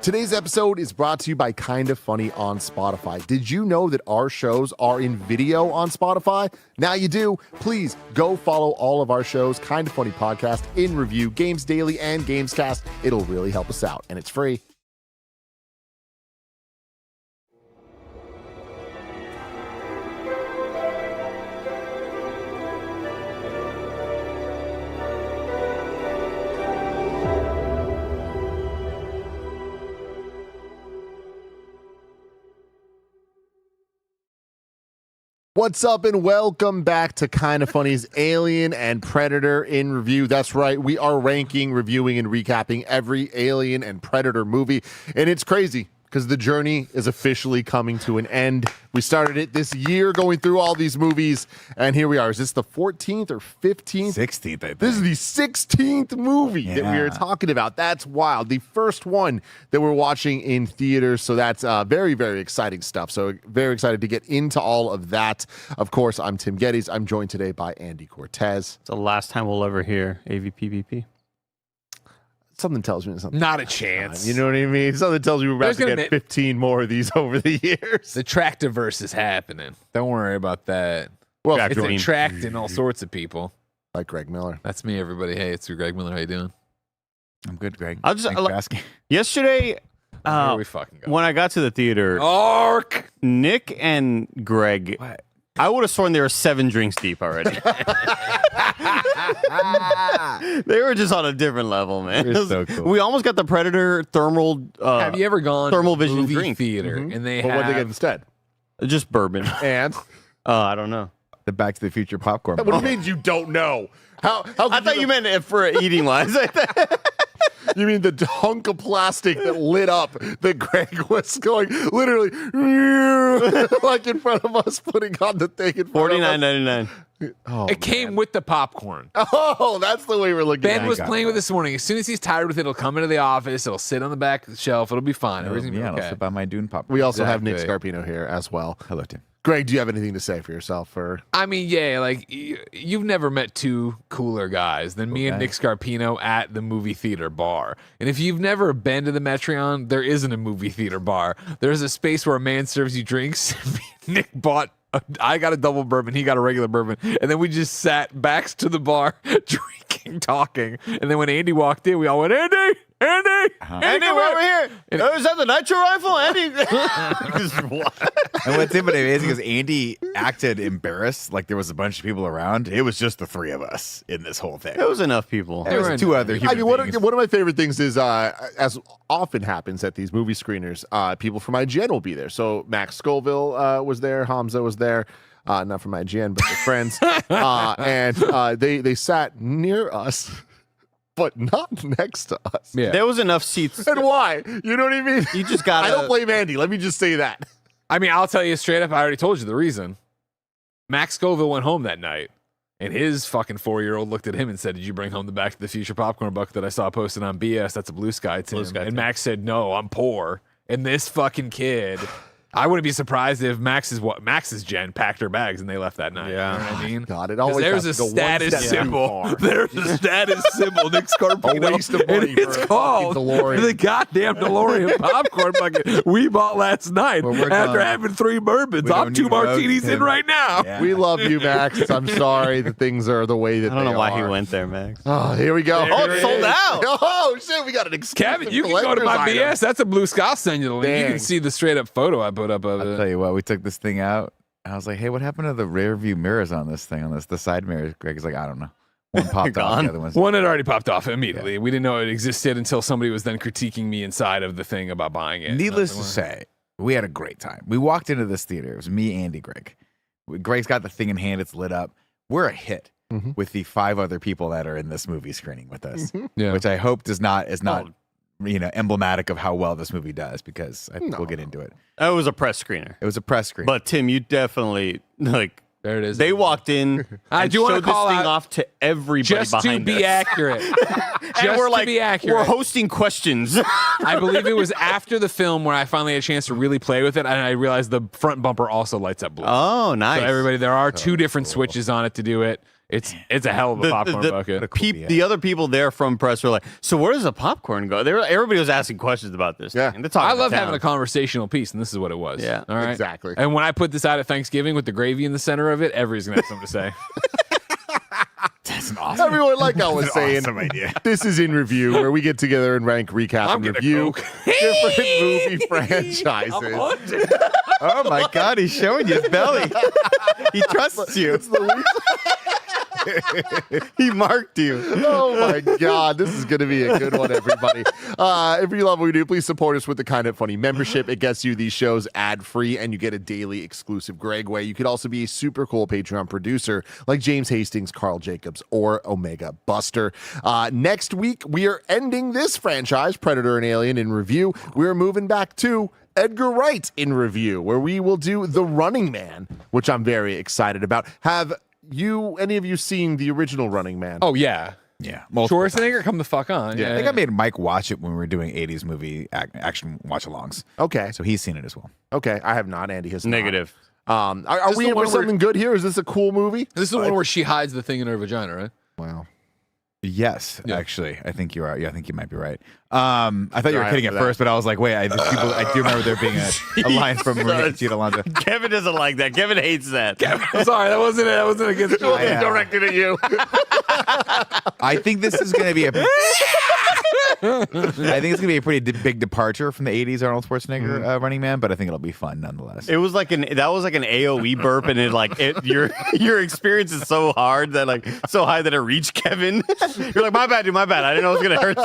Today's episode is brought to you by Kinda Funny on Spotify. Did you know that our shows are in video on Spotify? Now you do. Please go follow all of our shows, Kinda Funny Podcast, In Review, Games Daily, and Gamescast. It'll really help us out, and it's free. What's up and welcome back to Kinda Funny's Alien and Predator in Review. That's right, we are ranking, reviewing, and recapping every Alien and Predator movie, and it's crazy because the journey is officially coming to an end. We started it this year going through all these movies, and here we are. Is this the 14th or 15th? 16th, I think. This is the 16th movie that we are talking about. That's wild. The first one that we're watching in theaters, so that's very, very exciting stuff. So very excited to get into all of that. Of course, I'm Tim Geddes. I'm joined today by Andy Cortez. It's the last time we'll ever hear AVPVP. Something tells me something. Not a chance. You know what I mean? Something tells me we're about to get 15 more of these over the years. The Tractiverse is happening. Don't worry about that. Well, it's attracting all sorts of people. Like Greg Miller. That's me, everybody. Hey, it's Greg Miller. How you doing? I'm good, Greg. I'll just Thanks for asking. yesterday, Where are we fucking going? when I got to the theater, Ark! Nick and Greg, What? I would have sworn they were 7 drinks deep already. They were just on a different level, man. You're so cool. We almost got the Predator thermal. Have you ever gone thermal to a vision movie drink theater and they But what have they get instead? Just bourbon. And I don't know. The Back to the Future popcorn. what do you mean you don't know? How I thought you meant it for eating wise. You mean the hunk of plastic that lit up that Greg was going literally like in front of us, putting on the thing in front of us? $49.99. Oh, It came with the popcorn. Oh, that's the way we're looking at Ben it. was playing with it this morning. As soon as he's tired with it, it'll come into the office. It'll sit on the back of the shelf. It'll be fine. Everything's Yeah, okay. I'll sit by my Dune popcorn. We also have Nick Exactly. Scarpino here as well. Hello, Tim. Greg, do you have anything to say for yourself? Or I mean, yeah, like you've never met two cooler guys than me and Nick Scarpino at the movie theater bar. And if you've never been to the Metreon, there isn't a movie theater bar. There's a space where a man serves you drinks. Nick bought. I got a double bourbon. He got a regular bourbon. And then we just sat backs to the bar, drinking, talking. And then when Andy walked in, we all went, Andy! Andy, we're over here. Is that the nitro rifle? Andy. And what's even amazing is Andy acted embarrassed, like there was a bunch of people around. It was just the 3 of us in this whole thing. There was enough people. There was 2 other human one beings. of my favorite things is, as often happens at these movie screeners, people from IGN will be there. So Max Scoville was there, Hamza was there. Not from IGN, but their friends. And they sat near us, but not next to us. Yeah. There was enough seats. And why? You know what I mean? You just got I don't blame Andy. Let me just say that. I mean, I'll tell you straight up, I already told you the reason. Max Scoville went home that night, and his fucking 4-year-old looked at him and said, did you bring home the Back to the Future popcorn bucket that I saw posted on BS? That's a Blue Sky, Tim. Blue Sky, and Tim. Max said, no, I'm poor. And this fucking kid... I wouldn't be surprised if Max's gen packed her bags and they left that night. Yeah. You know what I mean? God, it 'Cause always there's has a to go one status step too symbol. far. There's a status symbol. Nick Scarpino. A waste of money And it's for a called fucking DeLorean. the goddamn DeLorean popcorn bucket we bought last night Well, we're after done. having 3 bourbons. We I'm don't 2 need road, martinis in Tim. right now. Yeah. We love you, Max. I'm sorry that things are the way that I don't know why he are. went there, Max. Oh, here we go. There it it sold is. out. Oh, shit. We got an exclusive Kevin, you can go to my collector's item. BS. That's a Blue Sky. I'll send you the link. You Dang. can see the straight up photo I put up of I'll it. tell you what, we took this thing out. I was like, hey, what happened to the rear view mirrors on this thing? The side mirrors? Greg's like, I don't know. One popped off, Gone. the other one's One had already popped off immediately. We didn't know it existed until somebody was then critiquing me inside of the thing about buying it. Needless to say, we had a great time. We walked into this theater. It was me, Andy, Greg. Greg's got the thing in hand. It's lit up. We're a hit with the 5 other people that are in this movie screening with us, Yeah. which I hope is not emblematic of how well this movie does, because I think we'll get into it. That was a press screener. It was a press screen. But Tim, you definitely There it is. They walked in. I and do wanna showed this call thing out- off to everybody just to behind be us. accurate. And Just we're to like, be accurate. we're hosting questions. I believe it was after the film where I finally had a chance to really play with it, and I realized the front bumper also lights up blue. Oh, nice. So everybody, there are 2 different switches on it to do it. It's a hell of a popcorn bucket. The other people there from press were like, so where does the popcorn go? Everybody was asking questions about this. Yeah. thing. They're talking I love about having a town. conversational piece, and this is what it was. Yeah. All right. Exactly. And when I put this out at Thanksgiving with the gravy in the center of it, everybody's gonna have something to say. That's an awesome. Everyone, like I was That's an saying, awesome idea. this is In Review, where we get together and rank, recap, I'm and gonna review Coke. different movie franchises. Oh my God, he's showing you his belly. He trusts you. It's the least- He marked you. Oh my God, this is going to be a good one, everybody. If you love what we do, please support us with the Kind of Funny membership. It gets you these shows ad-free, and you get a daily exclusive Greg Way. You could also be a super cool Patreon producer like James Hastings, Carl Jacobs, or Omega Buster. Next week, we are ending this franchise, Predator and Alien, in review. We're moving back to Edgar Wright in review, where we will do The Running Man, which I'm very excited about. Have any of you seen the original Running Man? Oh yeah. Yeah. multiple times. Schwarzenegger, come the fuck on. Yeah. I think I made Mike watch it when we were doing 80s movie action watch-alongs. Okay. So he's seen it as well. Okay. I have not. Andy has Negative. not. Are This we is the in for one where- something good here? Is this a cool movie? This is the one where she hides the thing in her vagina, right? Wow. Yes, Yeah. actually, I think you are. Yeah, I think you might be right. I thought you were Sorry kidding at for that. first, but I was like, wait, I do remember there being a line from Maria Tita Alonso. Kevin doesn't like that. Kevin hates that. I'm sorry, that wasn't it. That wasn't against you. I, Directed at you. I think this is going to be I think it's going to be a pretty big departure from the 80s Arnold Schwarzenegger Running Man, but I think it'll be fun nonetheless. It was like an AOE burp, and your experience is so hard that so high that it reached Kevin. You're like, my bad, dude, my bad. I didn't know it was gonna hurt.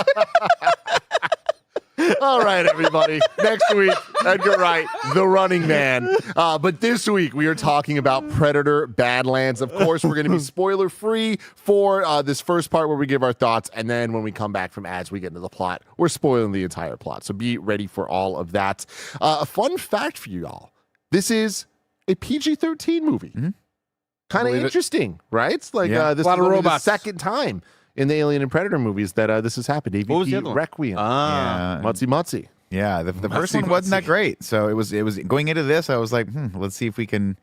All right, everybody. Next week, Edgar Wright, The Running Man. But this week, we are talking about Predator Badlands. Of course, we're going to be spoiler-free for this first part where we give our thoughts, and then when we come back from ads, we get into the plot. We're spoiling the entire plot, so be ready for all of that. A fun fact for you all. This is a PG-13 movie. Kind of Believe it. interesting, right? It's like Yeah. this A lot is of only the robots. second time in the Alien and Predator movies that this has happened. AVP What was the other one? Requiem. Yeah, Mutzi Mutzi. yeah. The first one wasn't that great, so it was going into this. I was like, let's see if we can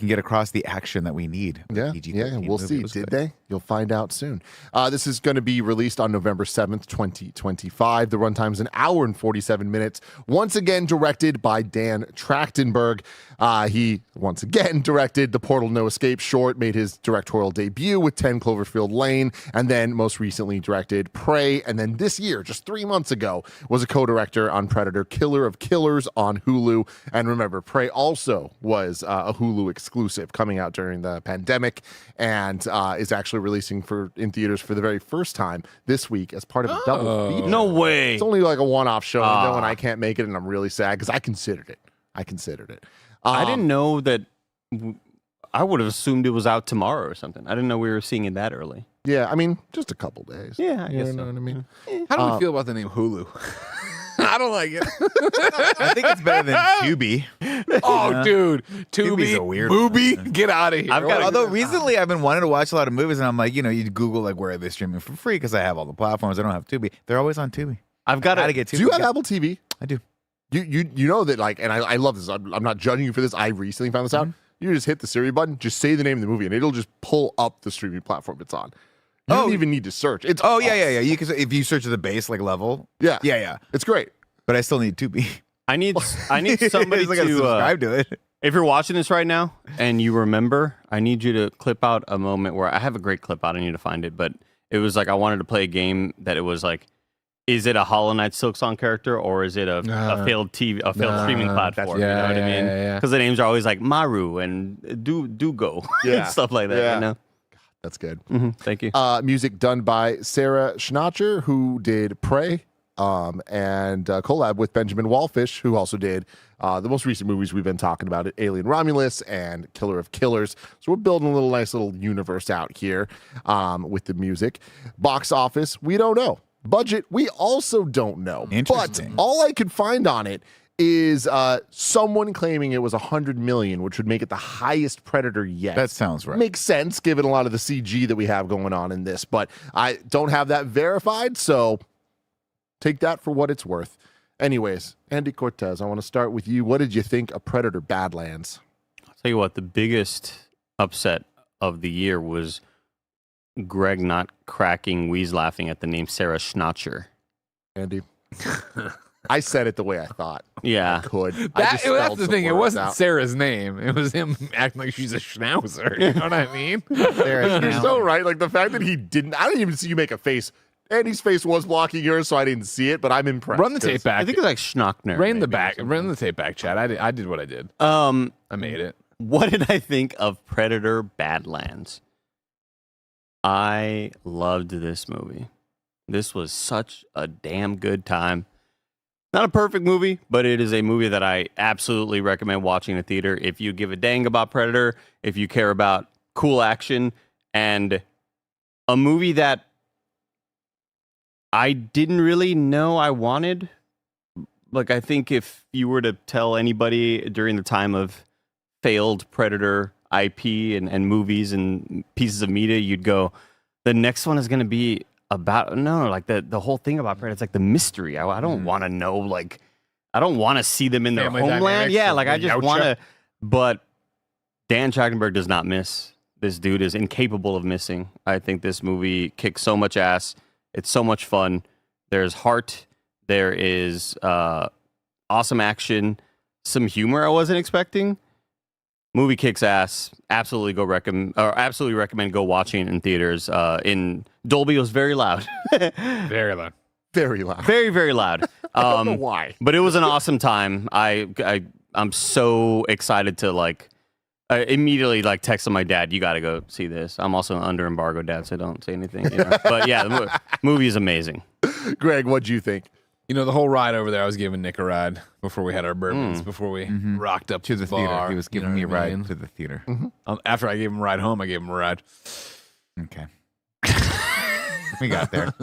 get across the action that we need. with Yeah, PG-13 yeah, we'll movie. see. It was Did good. they? You'll find out soon. This is going to be released on November 7th, 2025. The runtime's an hour and 47 minutes. Once again, directed by Dan Trachtenberg. He, once again, directed the Portal No Escape short, made his directorial debut with 10 Cloverfield Lane, and then most recently directed Prey. And then this year, just 3 months ago, was a co-director on Predator, Killer of Killers on Hulu. And remember, Prey also was a Hulu exclusive coming out during the pandemic, and is actually releasing in theaters for the very first time this week as part of a double feature. No way. It's only like a one-off show, and I can't make it, and I'm really sad because I considered it. I didn't know that. I would have assumed it was out tomorrow or something. I didn't know we were seeing it that early. Yeah, I mean, just a couple days. Yeah, I You guess know so. what I mean? How do we feel about the name Hulu? I don't like it. I think it's better than Tubi. Oh, dude. Tubi's Tubi, a weird Movie, get out of here. I've got- Although recently I've been wanting to watch a lot of movies, and I'm like, you Google like where are they streaming for free because I have all the platforms. I don't have Tubi. They're always on Tubi. I've got Gotta to get Tubi. Do you have Apple TV? I do. You know that, like, and I love this. I'm not judging you for this. I recently found this out. You just hit the Siri button, just say the name of the movie, and it'll just pull up the streaming platform it's on. You don't even need to search. It's Oh yeah, awesome. yeah. You can if you search the base like level. Yeah. Yeah. It's great. But I still need Tubi. I need somebody I gotta to. subscribe to it. If you're watching this right now and you remember, I need you to clip out a moment where I have a great clip out. I need to find it, but it was like I wanted to play a game that it was like, is it a Hollow Knight Silksong character or is it a failed streaming platform? yeah, you know what I mean? yeah. Because the names are always like Maru and Dugo Yeah. and stuff like that. Yeah. You know? That's good. Thank you. Music done by Sarah Schnacher, who did Prey, and collab with Benjamin Wallfish, who also did the most recent movies we've been talking about, Alien Romulus and Killer of Killers. So we're building a nice little universe out here with the music. Box office, we don't know. Budget, we also don't know. But Interesting. all I could find on it is someone claiming it was $100 million, which would make it the highest Predator yet. That sounds right. Makes sense given a lot of the CG that we have going on in this, but I don't have that verified, so take that for what it's worth. Anyways, Andy Cortez, I want to start with you. What did you think of Predator Badlands? I'll tell you what, the biggest upset of the year was Greg not cracking, wheeze laughing at the name Sarah Schnotcher. Andy. I said it the way I thought. Yeah. I could. That's the thing. It wasn't Sarah's name. It was him acting like she's a schnauzer. You know what I mean? You're so right. Like the fact that he didn't. I didn't even see you make a face. Andy's face was blocking yours, so I didn't see it. But I'm impressed. Run the tape back. I think it's like Schnockner. Run the tape back, Chad. I did what I did. I made it. What did I think of Predator Badlands? I loved this movie. This was such a damn good time. Not a perfect movie, but it is a movie that I absolutely recommend watching in the theater if you give a dang about Predator, if you care about cool action, and a movie that I didn't really know I wanted. Like, I think if you were to tell anybody during the time of failed Predator IP and movies and pieces of media, you'd go, the next one is going to be about like the whole thing about Predator. It's like the mystery. I don't want to know. Like, I don't want to see them in their homeland. Yeah, like I just want to. But Dan Trachtenberg does not miss. This dude is incapable of missing. I think this movie kicks so much ass. It's so much fun. There's heart. There is awesome action. Some humor I wasn't expecting. Movie kicks ass. Absolutely absolutely recommend go watching it in theaters. In Dolby, it was very loud. Very loud. Very loud. Very, very loud. I don't know why. But it was an awesome time. I'm so excited to I immediately texted my dad, you got to go see this. I'm also under embargo, Dad, so don't say anything. You know? But yeah, the movie is amazing. Greg, what'd you think? You know, the whole ride over there, I was giving Nick a ride before we had our bourbons, before we rocked up To the bar. theater. He was giving me a ride to the theater. After I gave him a ride home, I gave him a ride. Okay. We got there.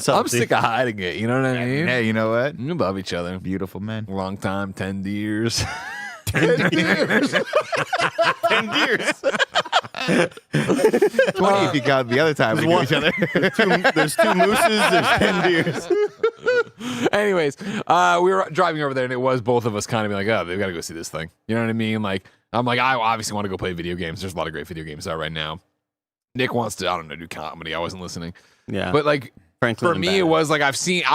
I'm sick of hiding it. You know what I mean? Hey, you know what? We love each other. Beautiful men. Long time, 10 years. 10 years. 10 years. 20 if you count the other time we knew each other. There's 2 mooses, there's 10 deers. Anyways, we were driving over there, and it was both of us kind of being like, oh, they've got to go see this thing. You know what I mean? Like, I'm like, I obviously want to go play video games. There's a lot of great video games out right now. Nick wants to, I don't know, do comedy. I wasn't listening. Yeah. But like, Franklin for me, it was like I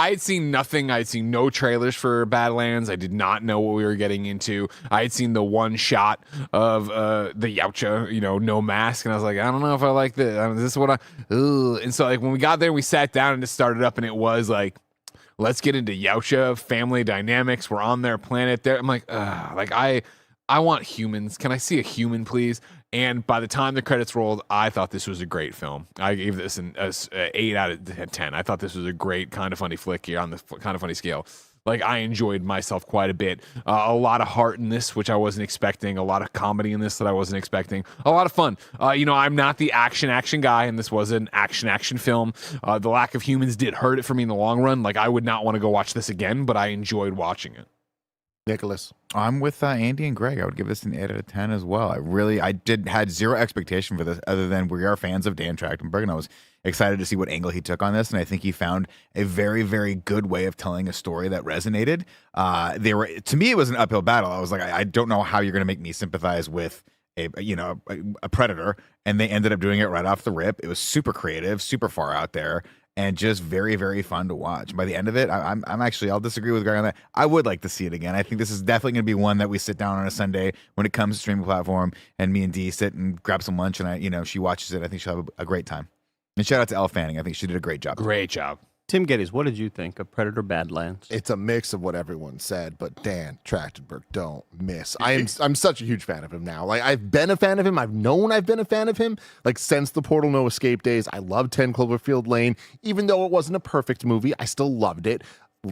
had seen nothing. I had seen no trailers for Badlands. I did not know what we were getting into. I had seen the one shot of the Yautja, no mask, and I was like, I don't know if I like this. This is what and so like when we got there, we sat down and it started up, and it was like, let's get into Yautja family dynamics. We're on their planet there. I'm like, I want humans. Can I see a human, please? And by the time the credits rolled, I thought this was a great film. I gave this an 8 out of 10. I thought this was a great kind of funny flick here on the kind of funny scale. Like, I enjoyed myself quite a bit. A lot of heart in this, which I wasn't expecting. A lot of comedy in this that I wasn't expecting. A lot of fun. I'm not the action guy, and this was an action film. The lack of humans did hurt it for me in the long run. Like, I would not want to go watch this again, but I enjoyed watching it. Nicholas. I'm with Andy and Greg. I would give this an 8 out of 10 as well. I had zero expectation for this other than we are fans of Dan Trachtenberg, and I was excited to see what angle he took on this, and I think he found a very, very good way of telling a story that resonated. To me, it was an uphill battle. I was like, I don't know how you're going to make me sympathize with a predator, and they ended up doing it right off the rip. It was super creative, super far out there, and just very, very fun to watch. By the end of it, I'm actually, I'll disagree with Greg on that. I would like to see it again. I think this is definitely going to be one that we sit down on a Sunday when it comes to streaming platform, and me and Dee sit and grab some lunch, and she watches it. I think she'll have a great time. And shout out to Elle Fanning. I think she did a great job. Great job. Tim Geddes, what did you think of Predator Badlands? It's a mix of what everyone said, but Dan Trachtenberg, don't miss. I'm such a huge fan of him now. Like, I've been a fan of him. I've been a fan of him like since the Portal No Escape days. I love 10 Cloverfield Lane. Even though it wasn't a perfect movie, I still loved it.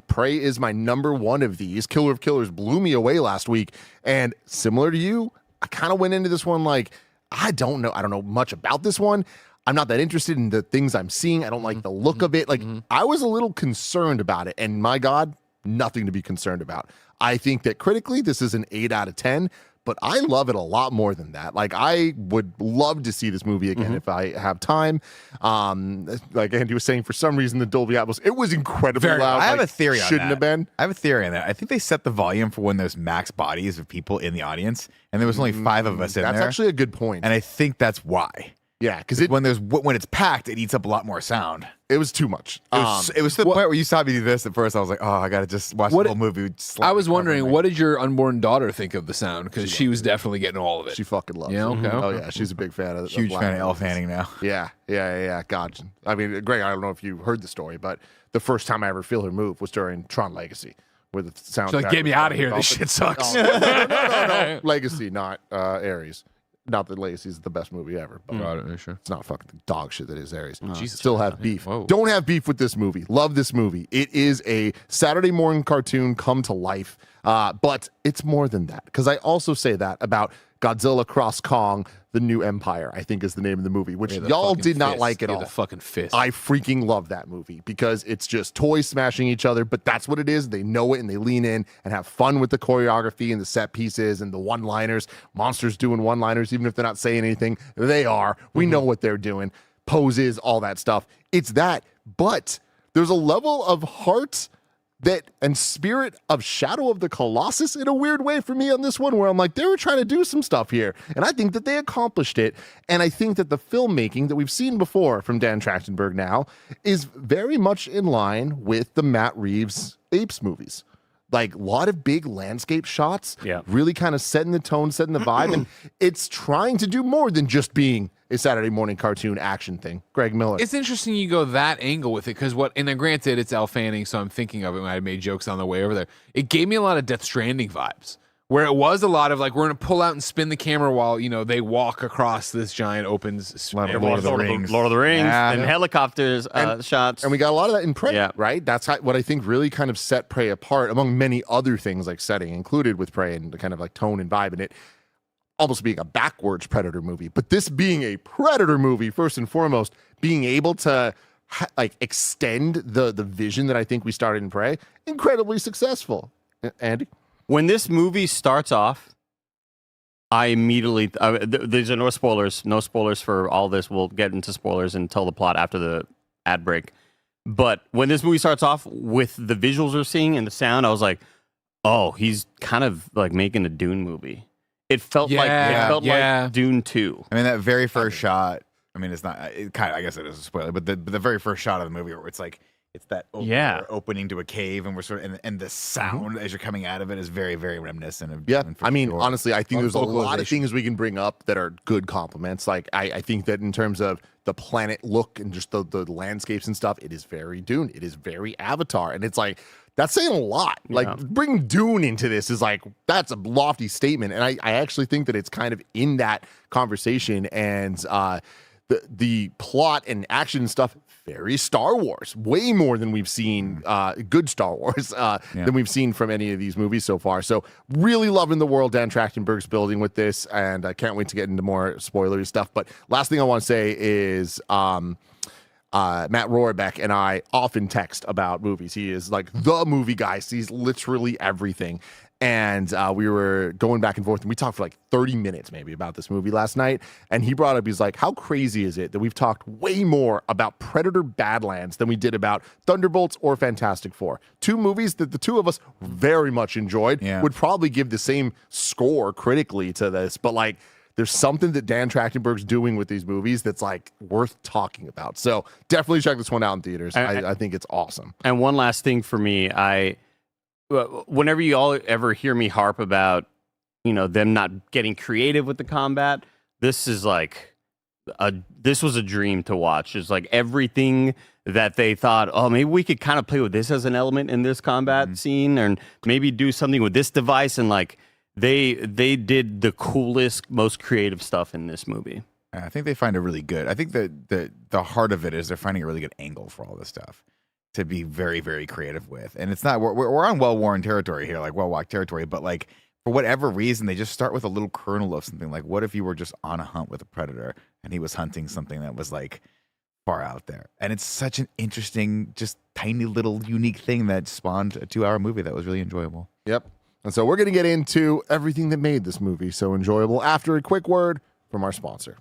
Prey is my number one of these. Killer of Killers blew me away last week. And similar to you, I kind of went into this one like, I don't know much about this one. I'm not that interested in the things I'm seeing. I don't like the look of it. Like, I was a little concerned about it, and my God, nothing to be concerned about. I think that critically, this is an 8 out of 10, but I love it a lot more than that. Like, I would love to see this movie again if I have time. Like Andy was saying, for some reason, the Dolby Atmos, it was incredibly loud. I have a theory on that. Shouldn't have been. I have a theory on that. I think they set the volume for when there's max bodies of people in the audience, and there was only 5 of us in there. That's actually a good point. And I think that's why. Yeah, because when it's packed, it eats up a lot more sound. it was too much. It was to the point where you saw me do this at first. I was like, oh, I gotta just watch the whole movie. I was wondering, what did your unborn daughter think of the sound? Because she was definitely getting all of it. She fucking loves Yeah, it. okay. Oh yeah, she's a big fan of huge Black fan of Elle Movies. Fanning now. Yeah. Gotcha. I mean, Greg, I don't know if you heard the story, but the first time I ever feel her move was during Tron Legacy, where the sound. She's like, get me out of here. This shit sucks. No. Legacy, not Ares. Not that Legacy is the best movie ever, but Got it, sure. it's not fucking dog shit that is Ares. Jesus. Still have beef. Whoa. Don't have beef with this movie. Love this movie. It is a Saturday morning cartoon come to life, but it's more than that. Because I also say that about Godzilla Cross Kong, The New Empire, I think is the name of the movie, which y'all did not like at all. The fucking fist. I freaking love that movie because it's just toys smashing each other, but that's what it is. They know it and they lean in and have fun with the choreography and the set pieces and the one-liners. Monsters doing one-liners, even if they're not saying anything. They are. We know what they're doing. Poses, all that stuff. It's that, but there's a level of heart and spirit of Shadow of the Colossus in a weird way for me on this one, where I'm like, they were trying to do some stuff here. And I think that they accomplished it. And I think that the filmmaking that we've seen before from Dan Trachtenberg now is very much in line with the Matt Reeves Apes movies. Like a lot of big landscape shots, really kind of setting the tone, setting the vibe. And it's trying to do more than just being a Saturday morning cartoon action thing. Greg Miller. It's interesting you go that angle with it because and granted, it's Elle Fanning, so I'm thinking of it when I made jokes on the way over there. It gave me a lot of Death Stranding vibes, where it was a lot of like, we're going to pull out and spin the camera while, they walk across this giant open Lord of the Rings. Lord of the Rings Yeah. and helicopters shots. And we got a lot of that in Prey, Yeah. right? That's what I think really kind of set Prey apart among many other things like setting included with Prey and the kind of like tone and vibe in it. Almost being a backwards Predator movie, but this being a Predator movie, first and foremost, being able to extend the vision that I think we started in Prey, incredibly successful. Andy? When this movie starts off, I immediately these are no spoilers for all this. We'll get into spoilers and tell the plot after the ad break. But when this movie starts off with the visuals we're seeing and the sound, I was like, oh, he's kind of like making a Dune movie. It felt like Dune 2. I mean, that very first shot. I mean, it's not. It kind of. I guess it is a spoiler, but the very first shot of the movie where it's like it's that opening to a cave, and we're sort of and the sound as you're coming out of it is very, very reminiscent of. Dune, I mean, sure. honestly, I think there's a lot of things we can bring up that are good compliments. Like I think that in terms of the planet look and just the landscapes and stuff, it is very Dune. It is very Avatar, and it's like. That's saying a lot. Like, bring Dune into this is like, that's a lofty statement. And I actually think that it's kind of in that conversation. And the plot and action and stuff, very Star Wars. Way more than we've seen, good Star Wars, than we've seen from any of these movies so far. So, really loving the world Dan Trachtenberg's building with this. And I can't wait to get into more spoilery stuff. But last thing I want to say is... Matt Rohrbeck and I often text about movies. He is like the movie guy, sees literally everything. And we were going back and forth, and we talked for like 30 minutes maybe about this movie last night. And he brought up, he's like, how crazy is it that we've talked way more about Predator Badlands than we did about Thunderbolts or Fantastic Four? Two movies that the two of us very much enjoyed, would probably give the same score critically to this. But like, there's something that Dan Trachtenberg's doing with these movies that's like worth talking about. So definitely check this one out in theaters. I think it's awesome. And one last thing for me, whenever you all ever hear me harp about, them not getting creative with the combat, this is like this was a dream to watch. It's like everything that they thought, oh, maybe we could kind of play with this as an element in this combat scene, and maybe do something with this device, and like. They did the coolest, most creative stuff in this movie. I think they find it really good. I think that the heart of it is they're finding a really good angle for all this stuff to be very, very creative with. And it's not we're on well-worn territory here, like well-walked territory, but like for whatever reason, they just start with a little kernel of something. Like, what if you were just on a hunt with a predator and he was hunting something that was like far out there? And it's such an interesting, just tiny little unique thing that spawned a 2-hour movie that was really enjoyable. Yep. And so we're going to get into everything that made this movie so enjoyable after a quick word from our sponsor.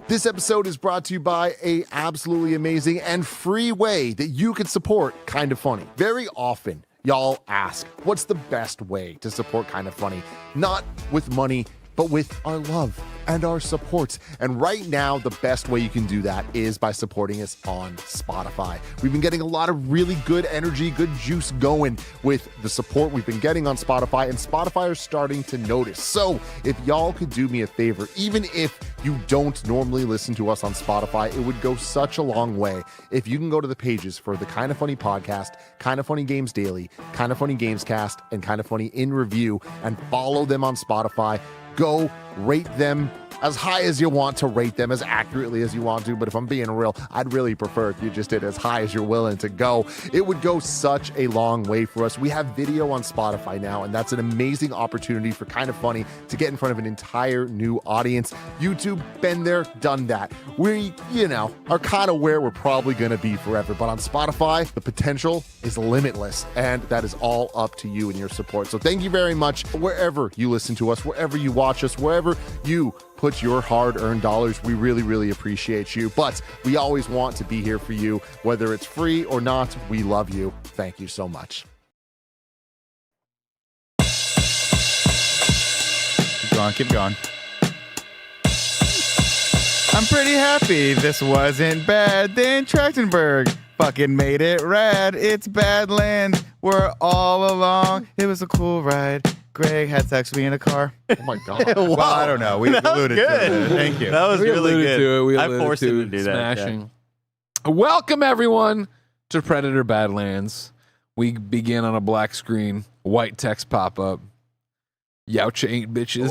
This episode is brought to you by a absolutely amazing and free way that you can support Kind of Funny. Very often, y'all ask, what's the best way to support Kind of Funny? Not with money, but with our love and our support. And right now, the best way you can do that is by supporting us on Spotify. We've been getting a lot of really good energy, good juice going with the support we've been getting on Spotify, and Spotify are starting to notice. So if y'all could do me a favor, even if you don't normally listen to us on Spotify, it would go such a long way if you can go to the pages for the Kinda Funny podcast, Kinda Funny Games Daily, Kinda Funny Games Cast, and Kinda Funny in Review, and follow them on Spotify. Go rate them as high as you want to rate them, as accurately as you want to. But if I'm being real, I'd really prefer if you just did as high as you're willing to go. It would go such a long way for us. We have video on Spotify now, and that's an amazing opportunity for Kinda Funny to get in front of an entire new audience. YouTube, been there, done that. We, are kind of where we're probably going to be forever. But on Spotify, the potential is limitless, and that is all up to you and your support. So thank you very much wherever you listen to us, wherever you watch us, wherever you put your hard-earned dollars. We really, really appreciate you. But we always want to be here for you, whether it's free or not. We love you. Thank you so much. Keep going. I'm pretty happy this wasn't bad. Then Trachtenberg fucking made it rad. It's Badlands. We're all along. It was a cool ride. Greg had sex with me in a car. Oh my God. Well, I don't know. We alluded to it. Thank you. That was We really alluded good. to it. We I alluded forced to him to do that. smashing. Welcome, everyone, to Predator Badlands. We begin on a black screen. White text pop up. Youcha ain't bitches.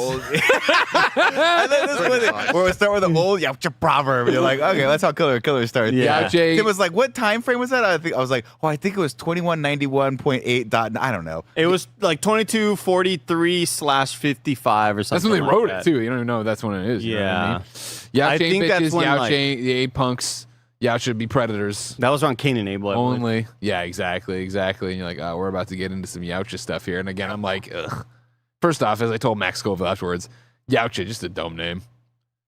And then this was it, where we start with an old Yautja proverb. You're like, okay, that's how Killer starts. Yeah. Youcha. It was like, what time frame was that? I was like, I think it was 2191.8. I don't know. It was like 2243/55 or something. That's when they like wrote that. it, too. You don't even know if that's when it is. You know what I Yeah. mean? Youcha I ain't think that's bitches. when, Youcha like- ain't punks. Youcha be predators. That was on Cain and Abel. I believe. Only. Yeah, exactly. And you're like, oh, we're about to get into some Youcha stuff here. And again, I'm like, ugh. First off, as I told Max Scoville afterwards, Youcha, just a dumb name.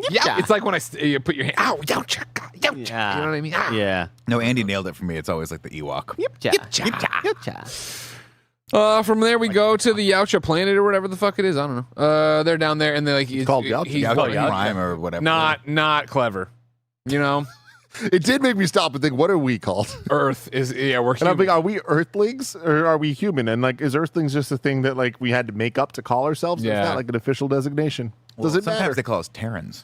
Yeah, it's like when you put your hand, ow, Youcha, Youcha. Yeah. You know what I mean? Ah. Yeah. No, Andy nailed it for me. It's always like the Ewok. From there we go to the Youcha planet or whatever the fuck it is. I don't know. They're down there and they're like, he's called Youcha. he's Yautja called Youcha. Prime or whatever. Not clever. You know, It did make me stop and think, what are we called? Earth is we're And I'm human. like, are we Earthlings or are we human? And like, is Earthlings just a thing that like we had to make up to call ourselves? Yeah. It's not like an official designation. Well, Does it sometimes matter? they call us Terrans.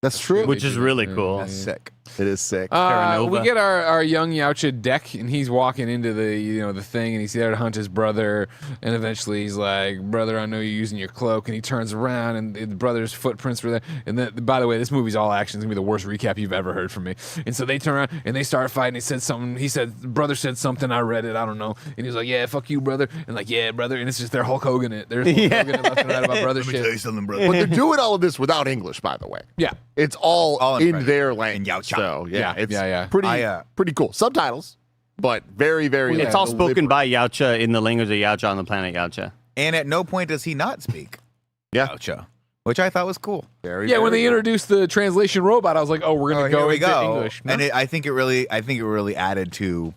That's true. Which is really cool. That's sick. It is sick. We Terranova. get our young Youcha deck, and he's walking into the thing, and he's there to hunt his brother. And eventually, he's like, "Brother, I know you're using your cloak." And he turns around, and the brother's footprints were there. And then, by the way, this movie's all action. It's gonna be the worst recap you've ever heard from me. And so they turn around and they start fighting. He said something. He said, "Brother said something. I read it. I don't know." And he's like, "Yeah, fuck you, brother." And like, "Yeah, brother." And it's just they're Hulk Hogan it. They're Hulk Hogan it left and right about brother shit. something, brother. But they're doing all of this without English, by the way. Yeah. It's all All in in French. their In language. Yautja. So Yeah, it's yeah. pretty cool. Subtitles, but very, very. It's all deliberate. spoken by Yautja in the language of Yautja on the planet Yautja. And at no point does he not speak Yeah. Yautja, which I thought was cool. Very, Yeah, when very they good. introduced the translation robot, I was like, "Oh, we're gonna Here go we into go. English." And I think it really added to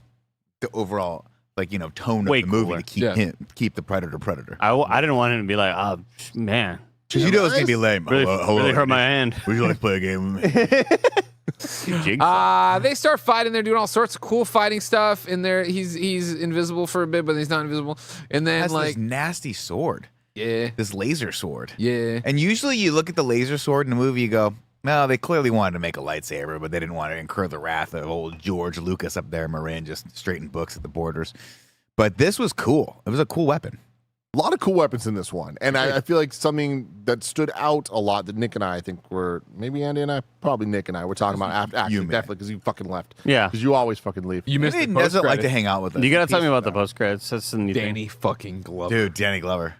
the overall tone Way of the movie cooler. to keep Yeah. keep the predator. I didn't want him to be like, oh, man. Because you know it's gonna be lame. Really, Hello, really hurt my hand. Would you like to play a game with me? They start fighting. They're doing all sorts of cool fighting stuff. And he's invisible for a bit, but he's not invisible. And then Has like, this nasty sword, yeah, this laser sword. yeah. And usually you look at the laser sword in the movie, you go, no, they clearly wanted to make a lightsaber, but they didn't want to incur the wrath of old George Lucas up there, Marin, just straighting books at the borders. But this was cool. It was a cool weapon. A lot of cool weapons in this one. And I feel like something that stood out a lot that Nick and I think were, maybe Andy and I, probably Nick and I were talking about after, actually, man. definitely, because you fucking left. Yeah. Because you always fucking leave. You missed He the doesn't like to post-credits. hang out with us. You got to tell me He's- about the post credits. That's the new thing. Danny fucking Glover. Dude, Danny Glover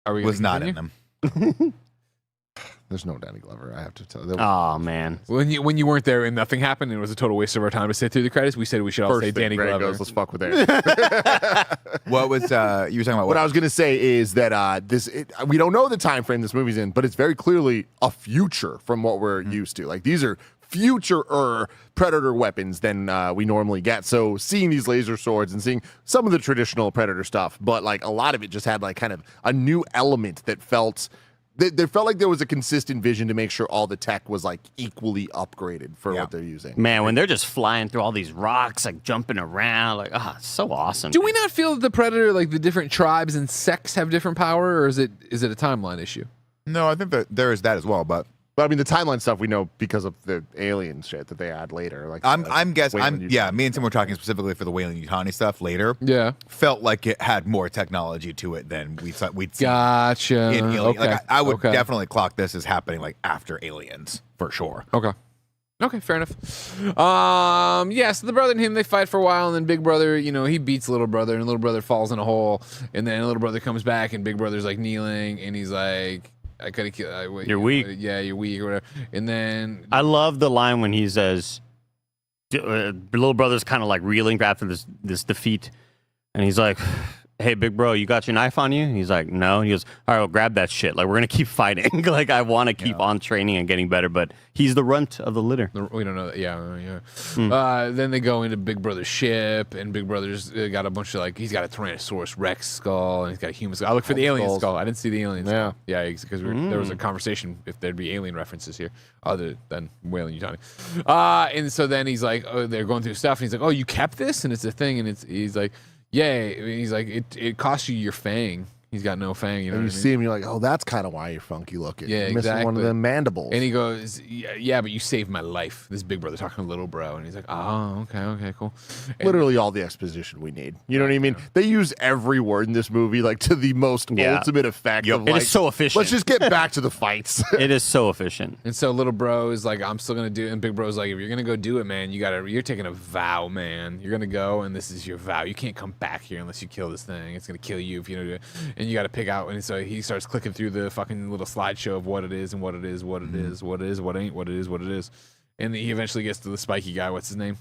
Are we was gonna not in continue? them. There's no Danny Glover, I have to tell you. Oh, man. When you weren't there and nothing happened, and it was a total waste of our time to sit through the credits. We said we should all say First thing Danny Greg Glover. goes, let's fuck with it. What was, you were talking about What I was going to say is that we don't know the time frame this movie's in, but it's very clearly a future from what we're used to. Like, these are future Predator weapons than we normally get. So seeing these laser swords and seeing some of the traditional Predator stuff, but like a lot of it just had like kind of a new element that felt. There felt like there was a consistent vision to make sure all the tech was like equally upgraded for what they're using. Man, when they're just flying through all these rocks, like jumping around, like, it's so awesome. Do we not feel that the Predator, like the different tribes and sects, have different power, or is it a timeline issue? No, I think that there is that as well, but I mean, the timeline stuff we know because of the alien shit that they add later. Like I'm guessing. Weyland-Yutani. Me and Tim were talking specifically for the Weyland-Yutani stuff later. Yeah. Felt like it had more technology to it than we'd seen Gotcha. in Alien. Okay. Like, I would Okay. definitely clock this as happening like after Aliens for sure. Okay, fair enough. Yeah, so the brother and him, they fight for a while, and then Big Brother, he beats Little Brother, and Little Brother falls in a hole, and then Little Brother comes back, and Big Brother's like kneeling, and he's like, I could have killed. You're weak. Yeah, you're weak or whatever. And then I love the line when he says, little brother's kind of like reeling after this defeat, and he's like, hey, big bro, you got your knife on you? He's like, no. He goes, all right, well, grab that shit. Like, we're going to keep fighting. Like, I want to keep on training and getting better, but he's the runt of the litter. we don't know that. Yeah. Then they go into Big Brother's ship, and Big Brother's got a bunch of, like, he's got a Tyrannosaurus Rex skull, and he's got a human skull. I looked for the alien skull. I didn't see the alien skull. Yeah, because there was a conversation if there'd be alien references here other than Weyland-Yutani. And so then he's like, they're going through stuff, and he's like, oh, you kept this? And it's a thing, and he's like, yeah, and he's like, it cost you your fang. He's got no fang. You know, And you what I mean? see him, you're like, oh, that's kind of why you're funky looking. Yeah, You're missing one of exactly. the mandibles. And he goes, yeah, but you saved my life. This Big Brother talking to Little Bro, and he's like, oh, okay, cool. And literally all the exposition we need. You know what I mean? They use every word in this movie like to the most ultimate effect. Of, It like, is so efficient. Let's just get back to the fights. It is so efficient. And so Little Bro is like, I'm still gonna do it. And Big Bro's like, if you're gonna go do it, man, you're taking a vow, man. You're gonna go, and this is your vow. You can't come back here unless you kill this thing. It's gonna kill you if you don't do it. And you got to pick out. And so he starts clicking through the fucking little slideshow of what it is and what it is, what it is, what it is, what ain't, what it is, what it is. And he eventually gets to the spiky guy. What's his name?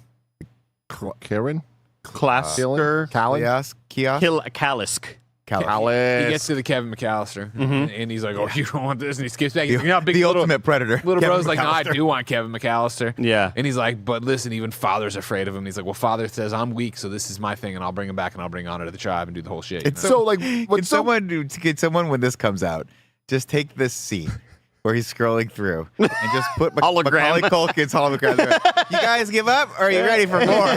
Karen? Clasker. Callan? Kiosk. Kalisk. He gets to the Kevin McAllister, and he's like, "Oh, you don't want this?" And he skips back. He's like, "No, big The little, ultimate predator. Little Kevin bro's like, "No, I McAllister. do want Kevin McAllister." Yeah. And he's like, "But listen, even Father's afraid of him." And he's like, "Well, Father says I'm weak, so this is my thing, and I'll bring him back, and I'll bring honor to the tribe and do the whole shit." It's So, like, Can someone when this comes out, just take this scene where he's scrolling through and just put Hologram. Macaulay Culkin's hologram there. You guys give up, or are you ready for more?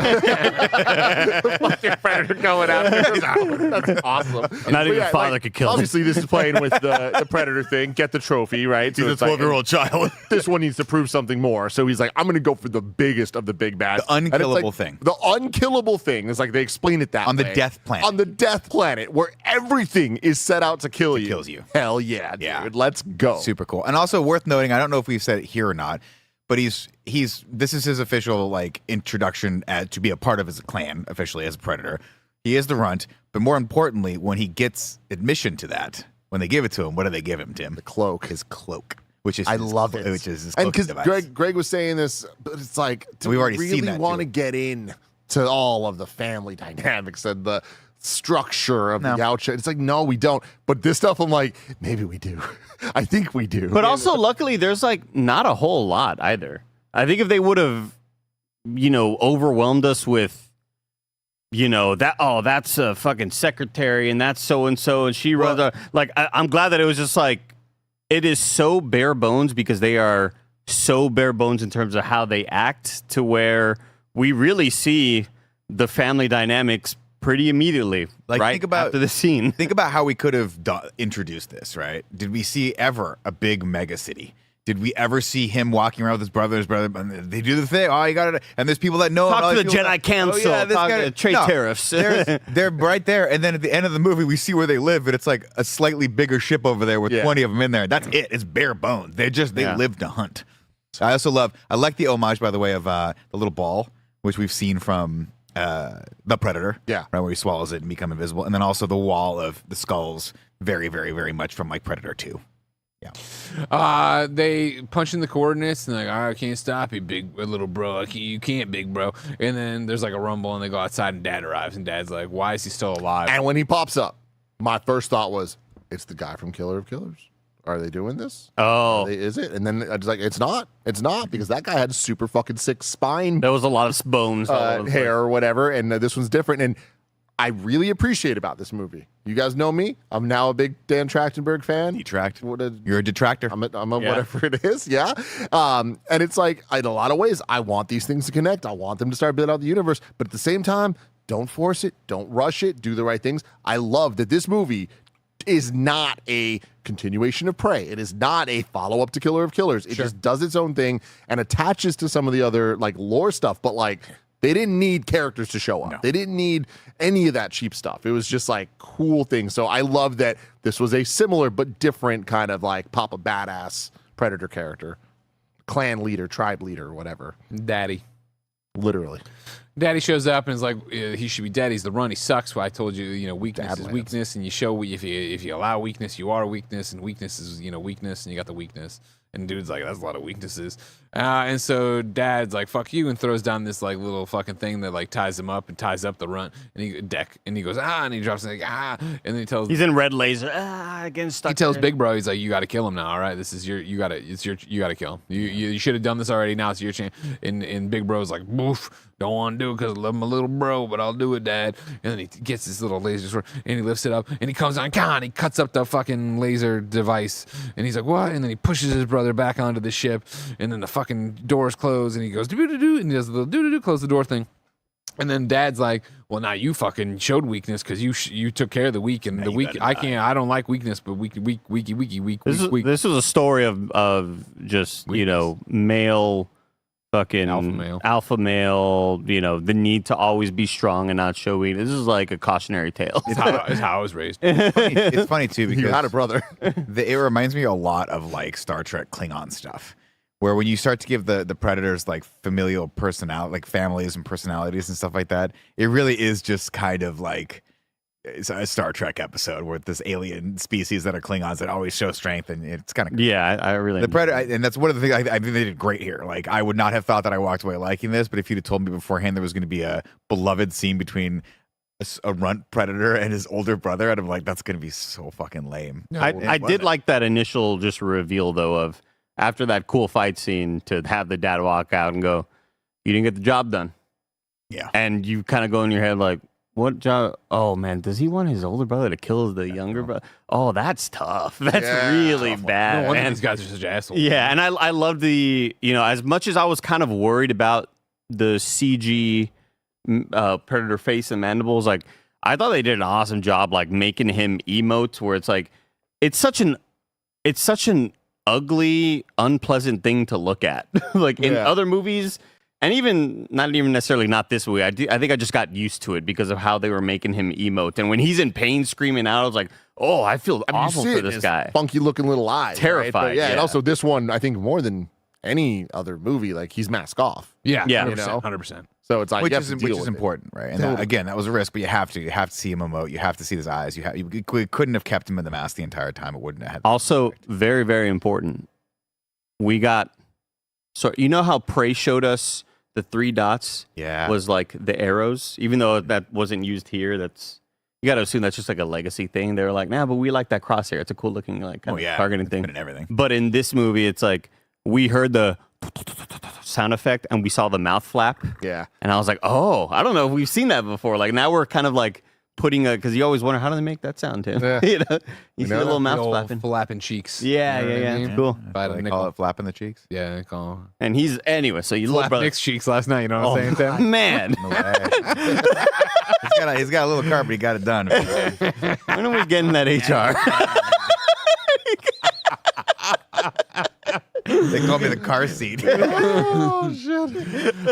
Predator going out. That's awesome. Not even But father could kill him. Obviously, this is playing with the Predator thing. Get the trophy, right? So He's a it's like, 12-year-old child. this one needs to prove something more. So he's like, I'm going to go for the biggest of the big bads. The And it's unkillable like, thing. The unkillable thing is like they explain it that On the way. death planet. On the death planet, where everything is set out to kill you. kills you. Hell yeah, Yeah. dude. Let's go. Super cool. And also worth noting, I don't know if we've said it here or not, but this is his official like introduction to be a part of his clan officially as a predator. He is the runt, but more importantly, when he gets admission to that, when they give it to him, what do they give him, Tim? The cloak. His cloak, which is I love it. Which is his and cloaking because device. Greg was saying this, but it's like, do We've we already really seen that, want to too. get in to all of the family dynamics and the structure of the outfit? It's like, no, we don't. But this stuff, I'm like, maybe we do. I think we do. But also, luckily, there's like not a whole lot either. I think if they would have, overwhelmed us with, that's a fucking secretary and that's so and so and she runs a I'm glad that it was just like it is so bare bones because they are so bare bones in terms of how they act to where we really see the family dynamics pretty immediately. Like, right think about- after the scene. Think about how we could have introduced this, right? Did we see ever a big mega city? Did we ever see him walking around with his brother? And they do the thing. Oh, you got it. And there's people that know. Talk him, to and the other people Jedi that- Council. Oh, yeah, this Talk guy- to trade No, tariffs. they're right there. And then at the end of the movie, we see where they live, and it's like a slightly bigger ship over there with 20 of them in there. That's it. It's bare bones. They live to hunt. I like the homage, by the way, of the little ball, which we've seen from the Predator. Yeah. Right, where he swallows it and become invisible. And then also the wall of the skulls, very, very, very much from like Predator 2. Yeah. They punch in the coordinates and they're like, all right, I can't stop you, little bro. You can't, big bro. And then there's like a rumble and they go outside and Dad arrives and Dad's like, why is he still alive? And when he pops up, my first thought was, it's the guy from Killer of Killers. are they doing this? Oh, Is it? And then I was like, it's not because that guy had super fucking sick spine there was a lot of bones, all over the hair place. or whatever, and this one's different. And I really appreciate about this movie. You guys know me. I'm now a big Dan Trachtenberg fan. Detract. What a- You're a detractor. I'm a Yeah. whatever it is, yeah. And it's like, in a lot of ways, I want these things to connect. I want them to start building out the universe. But at the same time, don't force it. Don't rush it. Do the right things. I love that this movie is not a continuation of Prey. It is not a follow-up to Killer of Killers. It just does its own thing and attaches to some of the other like lore stuff. But like, they didn't need characters to show up. No. They didn't need any of that cheap stuff. It was just like cool things. So I love that this was a similar but different kind of like Papa Badass Predator character, clan leader, tribe leader, whatever. Daddy. Literally. Daddy shows up and is like, he should be dead. He's the run. He sucks. Well, I told you, weakness is Badlands. weakness, and you show if you allow weakness, you are weakness, and weakness is weakness, and you got the weakness. And dude's like, that's a lot of weaknesses. And so dad's like, fuck you, and throws down this like little fucking thing that like ties him up and ties up the run and he goes and he drops like and then he tells He's in red laser. Again stuck. he tells there. Big Bro, he's like, you got to kill him now. All right, this is you got to kill him. You should have done this already. Now it's your chance. And Big Bro's like, boof, don't want to do it because I love my little bro, but I'll do it, Dad. And then he gets this little laser sword and he lifts it up and he comes on, and he cuts up the fucking laser device and he's like, what? And then he pushes his brother back onto the ship and then the fucking doors close and he goes doo-doo-doo and he does the little doo-doo-doo, close the door thing. And then Dad's like, well, now you fucking showed weakness because you took care of the weak and the weak. I don't like weakness, but weak. This was a story of just Weakness. male fucking Alpha male. the need to always be strong and not show weakness. This is like a cautionary tale. It's how I was raised. It's funny too because You got it, brother. it reminds me a lot of like Star Trek Klingon stuff, where when you start to give the predators like familial personality, like families and personalities and stuff like that, it really is just kind of like it's a Star Trek episode where this alien species that are Klingons that always show strength, and it's kind of Yeah, I really the predator, and that's one of the things I think they did great here. Like I would not have thought that I walked away liking this, but if you'd have told me beforehand there was going to be a beloved scene between a runt predator and his older brother, I'd have like, that's going to be so fucking lame. I did like that initial just reveal though of after that cool fight scene to have the dad walk out and go, "You didn't get the job done." Yeah. And you kind of go in your head like, what job? Oh man, does he want his older brother to kill the younger brother? Oh, that's tough. That's Yeah. really No bad. wonder man. these guys are such assholes. Yeah, and I love the, as much as I was kind of worried about the CG predator face and mandibles, like I thought they did an awesome job like making him emote where it's like it's such an ugly, unpleasant thing to look at. Like in Yeah. other movies, and even not necessarily not this movie. I think I just got used to it because of how they were making him emote. And when he's in pain screaming out, I was like, oh, I feel awful You see for it in this his guy. funky looking little eyes. Terrified, Right? But yeah, and yeah. also this one, I think more than any other movie, like he's mask off. Yeah. Yeah. 100%. 100%. So it's like Which you have is to deal with it. important, right? And Totally. again, that was a risk, but you have to see him emote. You have to see his eyes. You couldn't have kept him in the mask the entire time. It wouldn't have had. Also, very, very important. We got, so you know how Prey showed us the 3 dots Yeah. was like the arrows, even though that wasn't used here. You got to assume that's just like a legacy thing. They were like, nah, but we like that crosshair. It's a cool looking like kind of targeting thing. And everything. But in this movie, it's like we heard the sound effect and we saw the mouth flap. Yeah. And I was like, oh, I don't know if we've seen that before. Like now we're kind of like putting because you always wonder how do they make that sound, Tim? Yeah. You see the little mouth The old flapping. flapping cheeks. Yeah, You know yeah, what I yeah. mean? It's cool. If I had a They nickel. call it flapping the cheeks. Yeah, they call And he's anyway. So you little Flap brother. Nick's cheeks last night. You know what I'm saying, Tim? Man, No way. he's got a little car, but he got it done. when are we getting that HR? They call me the car seat.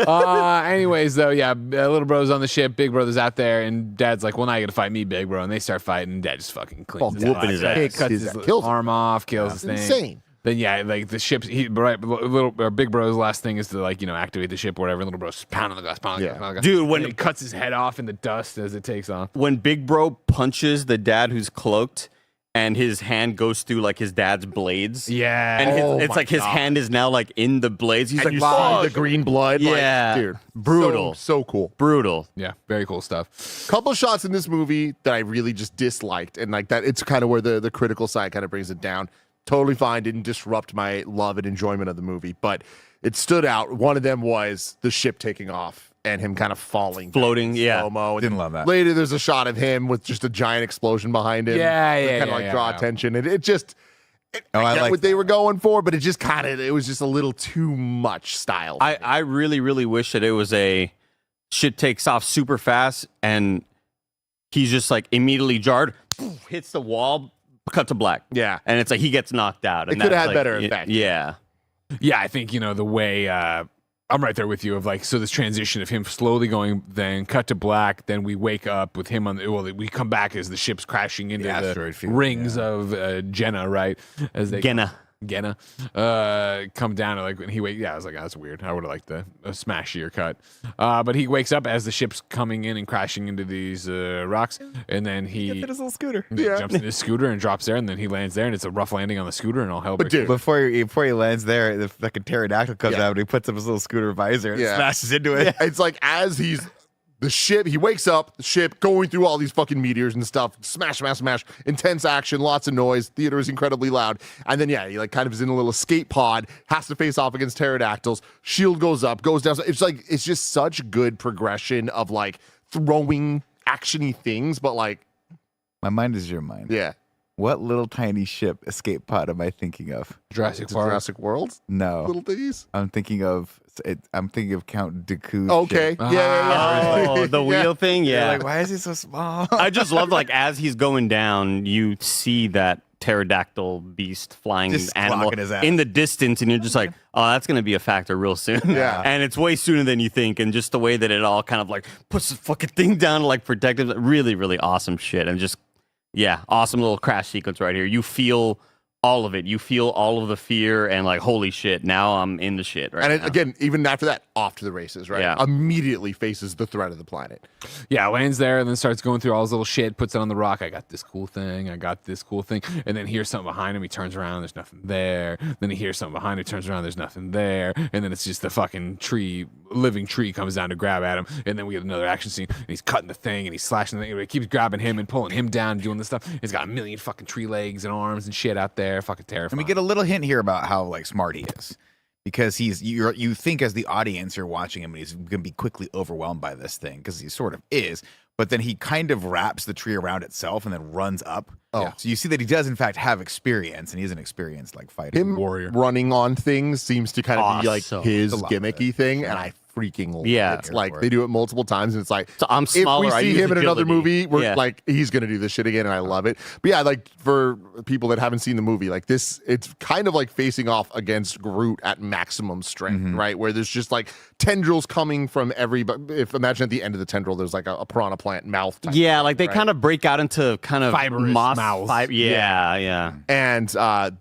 Anyways, though, yeah, little bro's on the ship, big brother's out there, and dad's like, well, now you gotta fight me, big bro. And they start fighting, and dad just fucking cleans his whooping his ass. He cuts His his ass. Kills him. arm off, kills his thing. Insane. Then yeah, like the ship's big bro's last thing is to like activate the ship or whatever. And little bro's pounding the glass, pounding the glass, pounding the glass. Dude, when- And he cuts his head off in the dust as it takes off. when Big Bro punches the dad who's cloaked, and his hand goes through like his dad's blades. Yeah, And it's my like his God. hand is now like in the blades. He's And like, you "Fuck." see the green blood. Yeah. Like, dude. Brutal. So cool. Brutal. Yeah, very cool stuff. Couple shots in this movie that I really just disliked. And like that, it's kind of where the critical side kind of brings it down. Totally fine. Didn't disrupt my love and enjoyment of the movie, but it stood out. One of them was the ship taking off and him kind of falling, Floating, down in yeah. slow-mo. Didn't love that. Later, there's a shot of him with just a giant explosion behind him. Kind of draw attention. And it just, I get like what they were going for, but it just it was just a little too much style. I really, really wish that it was a shit takes off super fast and he's just like immediately jarred, hits the wall, cut to black. Yeah. And it's like he gets knocked out. It And could have that's had like, better effect. Yeah. Yeah, I think, the way I'm right there with you of like, so this transition of him slowly going, then cut to black, then we wake up with him we come back as the ship's crashing into the asteroid field, rings of Jenna, right? As they Genna. come down and like when he wake, I was like, that's weird. I would have liked a smashier cut. But he wakes up as the ship's coming in and crashing into these rocks, and then he Gets in his little scooter. jumps in his scooter and drops there, and then he lands there, and it's a rough landing on the scooter, and all hell But breaks dude, Before he lands there, the fucking pterodactyl comes Yeah. out and he puts up his little scooter visor and Yeah. smashes into it. It's like as the ship, he wakes up, the ship going through all these fucking meteors and stuff, smash, smash, smash, intense action, lots of noise, theater is incredibly loud. And then, he like kind of is in a little escape pod, has to face off against pterodactyls, shield goes up, goes down. It's just such good progression of like throwing actiony things, but like, My mind is your mind. yeah. What little tiny ship escape pod am I thinking of? Jurassic It's Park. Jurassic World, No, little thingies. I'm thinking of Count Dooku's Okay. ship. Yeah. Oh, the wheel thing? You're Yeah. like, why is he so small? I just love like as he's going down, you see that pterodactyl beast flying Just animal clocking his ass. in the distance, and you're just like, oh, that's gonna be a factor real soon. Yeah. And it's way sooner than you think, and just the way that it all kind of like puts the fucking thing down to like protect it. Really, really awesome shit. And just awesome little crash sequence right here. You feel all of it. You feel all of the fear and like, holy shit, now I'm in the shit right And now. again, even after that, off to the races, right? Yeah. Immediately faces the threat of the planet. Yeah, lands there and then starts going through all his little shit, puts it on the rock. I got this cool thing. And then hears something behind him. He turns around. There's nothing there. Then he hears something behind him. Turns around. There's nothing there. And then it's just the fucking living tree comes down to grab at him. And then we get another action scene. And he's cutting the thing and he's slashing the thing. He keeps grabbing him and pulling him down, doing this stuff. He's got a million fucking tree legs and arms and shit out there. Fucking terrifying. And we get a little hint here about how like smart he is, because you think as the audience you're watching him and he's gonna be quickly overwhelmed by this thing, because he sort of is, but then he kind of wraps the tree around itself and then runs up. Oh. So you see that he does in fact have experience, and he's an experienced like fighter. Him warrior. running on things seems to kind of be like Awesome. his It's a lot gimmicky of thing, and I freaking love Yeah. it. It's like they do it multiple times, and it's like So I'm if smaller. we I see use him in another agility. movie, we're Yeah. like he's gonna do this shit again, and I love it. But yeah, like for people that haven't seen the movie, like this, it's kind of like facing off against Groot at maximum strength, right? Where there's just like tendrils coming from every. But if imagine at the end of the tendril, there's like a piranha plant mouth. Type Yeah, like they right? kind of break out into kind of Fibrous moss mouth. Yeah. and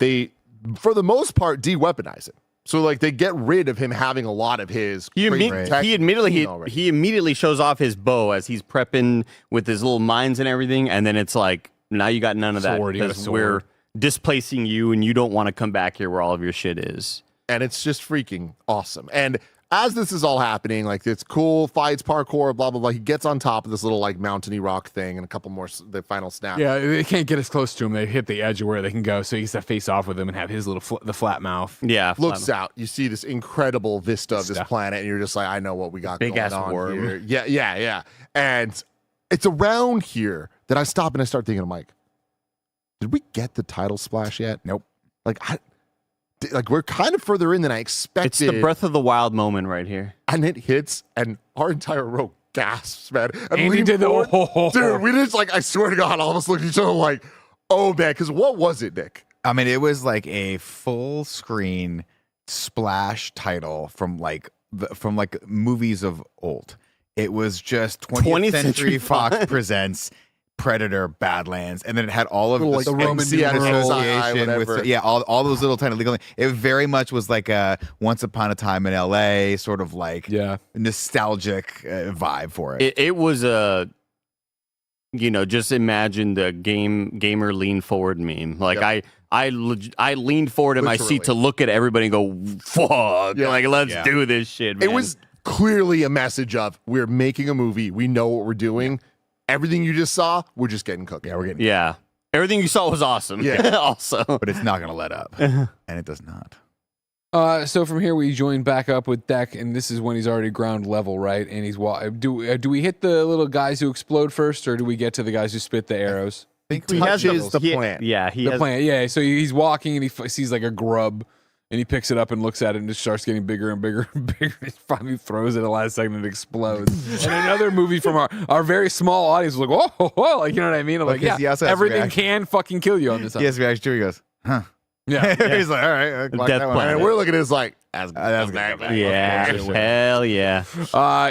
they, for the most part, de-weaponize it. So like they get rid of him having a lot of his. He, crazy tech he admittedly already. he immediately shows off his bow as he's prepping with his little mines and everything, and then it's like now you got none of that Sword, you got a because sword. we're displacing you, and you don't want to come back here where all of your shit is. and it's just freaking awesome. And as this is all happening, like it's cool fights, parkour, blah blah blah. He gets on top of this little like mountainy rock thing, and a couple more. The final snap. Yeah, they can't get as close to him. They hit the edge of where they can go, so he has to face off with him and have his little the flat mouth. Yeah, Looks out. You see this incredible vista of this Stuff. planet, and you're just like, I know what we got Big going ass on worm. here. Yeah. And it's around here that I stop and I start thinking, I'm like, did we get the title splash yet? Nope. Like we're kind of further in than I expected. It's the Breath of the Wild moment right here. And it hits, and our entire row gasps, man. And he lean did the forward. Dude, we just like, I swear to God, all of us looked at each other like, oh man, because what was it, Nick? I mean, it was like a full screen splash title from like movies of old. It was just 20th Century Fox presents Predator, Badlands, and then it had all of Like the Roman numerals, association with whatever. all those little tiny legal. It very much was like a Once Upon a Time in L.A. sort of like nostalgic vibe for it. It was a, just imagine the gamer lean forward meme. Like Yep. I leaned forward in my Literally. seat to look at everybody and go, fuck, Yeah. like let's Yeah. do this shit, man. It was clearly a message of we're making a movie. We know what we're doing. Everything you just saw, we're just getting cooked. Yeah, we're getting Yeah. Everything you saw was awesome. Yeah. Also. but it's not going to let up. And it does not. So from here we join back up with Deck, and this is when he's already ground level, right? And he's do we hit the little guys who explode first, or do we get to the guys who spit the arrows? I think He has the plant. Yeah, he The has. plant, yeah. So he's walking and he sees like a grub, and he picks it up and looks at it, and it starts getting bigger and bigger and bigger. He finally throws it at the last second and it explodes. And another movie from our very small audience was like, whoa, like, you know what I mean? I'm like, Because he yeah, also has everything reaction. can fucking kill you on this. He has reaction too. He goes, huh. Yeah. He's like, all right. Clock Death that one. Planet. And we're looking at this like, That's back. good. Yeah, hell yeah.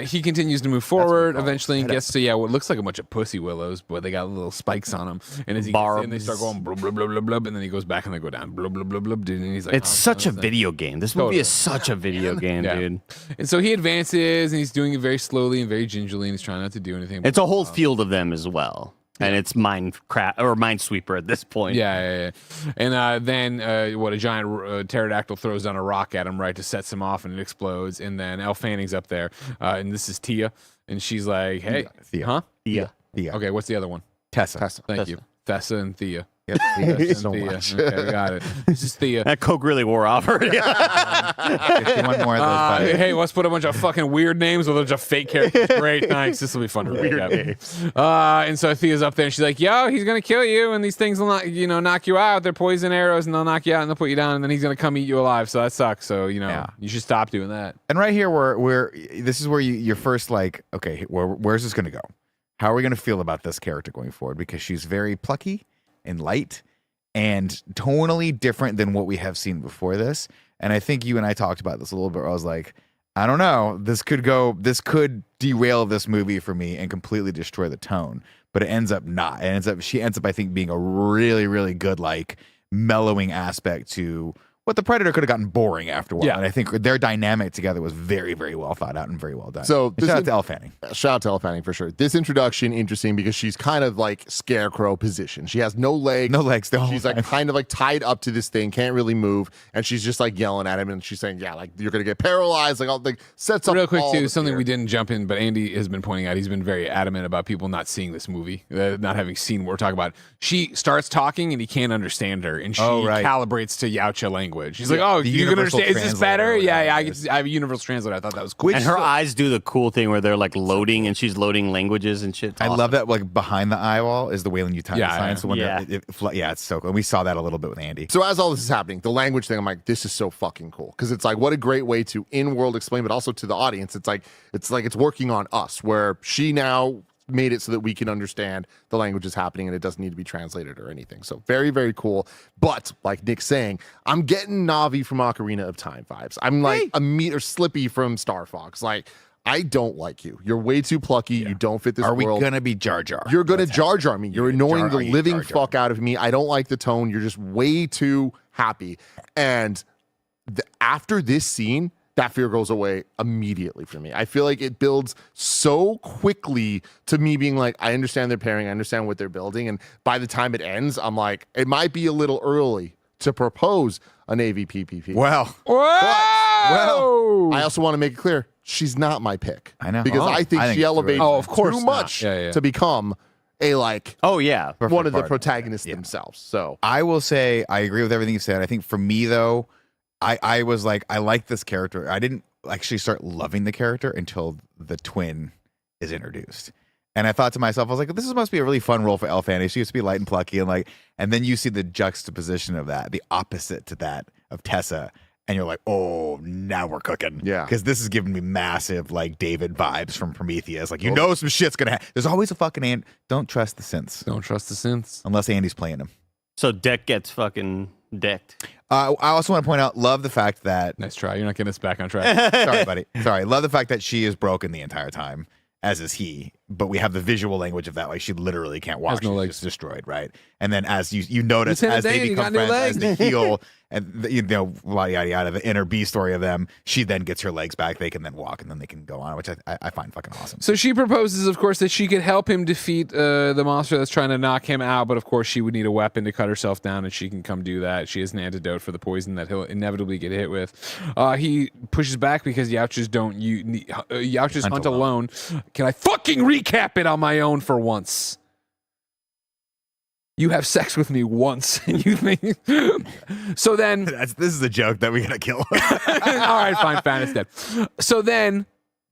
He continues to move forward eventually and gets to what looks like a bunch of pussy willows, but they got little spikes on them. And as he gets in, they start going blub, blub, blub, blub, blub, and then he goes back and they go down blub, blub, blub, blub, and he's like, It's such a video game. This movie is such a video game, Yeah. dude. And so he advances and he's doing it very slowly and very gingerly, and he's trying not to do anything. It's a whole field of them as well. And it's Minesweeper at this point. Yeah. And then a giant pterodactyl throws down a rock at him, right, to set him off, and it explodes. And then Elle Fanning's up there, and this is Tia, and she's like, "Hey, Thea. huh? Yeah. Thea. Okay, what's the other one? Tessa. Thank you, Thessa and Thea. Yep. Thessa So and Thea. much. Okay, got it. This is Thea. That Coke really wore off already. One more of those bites. Hey, let's put a bunch of fucking weird names with a bunch of fake characters. Great, thanks. This will be fun to read. And so Thea's up there, and she's like, "Yo, he's gonna kill you, and these things will not, knock you out. They're poison arrows, and they'll knock you out, and they'll put you down, and then he's gonna come eat you alive. So that sucks. So Yeah. you should stop doing that." And right here, this is where you're first like, okay, where's this going to go? How are we going to feel about this character going forward? Because she's very plucky and light and tonally different than what we have seen before this. And I think you and I talked about this a little bit. Where I was like, I don't know, this could derail this movie for me and completely destroy the tone. But it ends up not. She ends up, I think, being a really, really good, like, mellowing aspect to what the Predator could have gotten boring after a while. Yeah. And I think their dynamic together was very, very well thought out and very well done. So And this shout out is- to Elle Fanning. Shout out to Elle Fanning for sure. This introduction interesting because she's kind of like scarecrow position. She has no legs. No legs the whole She's like time. kind of like tied up to this thing, can't really move, and she's just like yelling at him, and she's saying, "Yeah, like you're gonna get paralyzed." Like all like sets up Real quick all too, the something fear. we didn't jump in, but Andy has been pointing out. He's been very adamant about people not seeing this movie, not having seen what we're talking about. She starts talking and he can't understand her, and she right. calibrates to Yautja language. She's like, "Oh, The you can universal understand? Is this translator better? or Yeah, whatever I it can. is. I have a universal translator. I thought that was cool." And her eyes do the cool thing where they're like loading and she's loading languages and shit. It's I awesome. love that, like, behind the eye wall is the Wayland Utah Yeah, sign. yeah. So when it's so cool. And we saw that a little bit with Andy. So as all this is happening, the language thing, I'm like, this is so fucking cool because it's like what a great way to in-world explain, but also to the audience. It's like it's working on us, where she now made it so that we can understand the language is happening and it doesn't need to be translated or anything. So very, very cool. But like Nick's saying, I'm getting Navi from Ocarina of Time vibes. I'm like a meat or Slippy from Star Fox. Like, I don't like you. You're way too plucky. You don't fit this Are we world. going to be Jar Jar? You're gonna Jar Jar me. You're annoying the are you living Jar Jar? fuck out of me. I don't like the tone. You're just way too happy. And after this scene, that fear goes away immediately for me. I feel like it builds so quickly to me being like, I understand their pairing, I understand what they're building, and by the time it ends, I'm like, it might be a little early to propose an AVPPP. Well, Whoa! I also want to make it clear, she's not my pick. I know. Because Oh, I think I think she it's elevates really- Oh, of course too not. much Yeah. to become a like Oh yeah. perfect one of the partner. protagonists themselves. So I will say I agree with everything you said. I think for me though, I was like, I like this character. I didn't actually start loving the character until the twin is introduced. And I thought to myself, I was like, this must be a really fun role for Elle Fanning. She used to be light and plucky and then you see the juxtaposition of that, the opposite to that of Tessa. And you're like, oh, now we're cooking. Yeah. Because this is giving me massive, like, David vibes from Prometheus. Like, you know some shit's going to happen. There's always a fucking don't trust the synths. Don't trust the synths. Unless Andy's playing them. So Deck gets fucking decked. I also want to point out, love the fact that Nice try. You're not getting us back on track. sorry, buddy. Sorry. Love the fact that she is broken the entire time, as is he. But we have the visual language of that. Like, she literally can't walk. Has no She's legs. just destroyed, right? And then as you notice, Lieutenant as they Dan, you become got new friends, as they legs. heal, and yada, yada, yada, the inner B story of them, she then gets her legs back. They can then walk, and then they can go on, which I find fucking awesome. So she proposes, of course, that she could help him defeat the monster that's trying to knock him out, but of course she would need a weapon to cut herself down, and she can come do that. She has an antidote for the poison that he'll inevitably get hit with. He pushes back because Yautjas don't. Yautjas hunt alone. Can I fucking recap it on my own for once? you have sex with me once, and you think so. Then This is a joke that we gotta kill. all right, fine, it's dead. So then,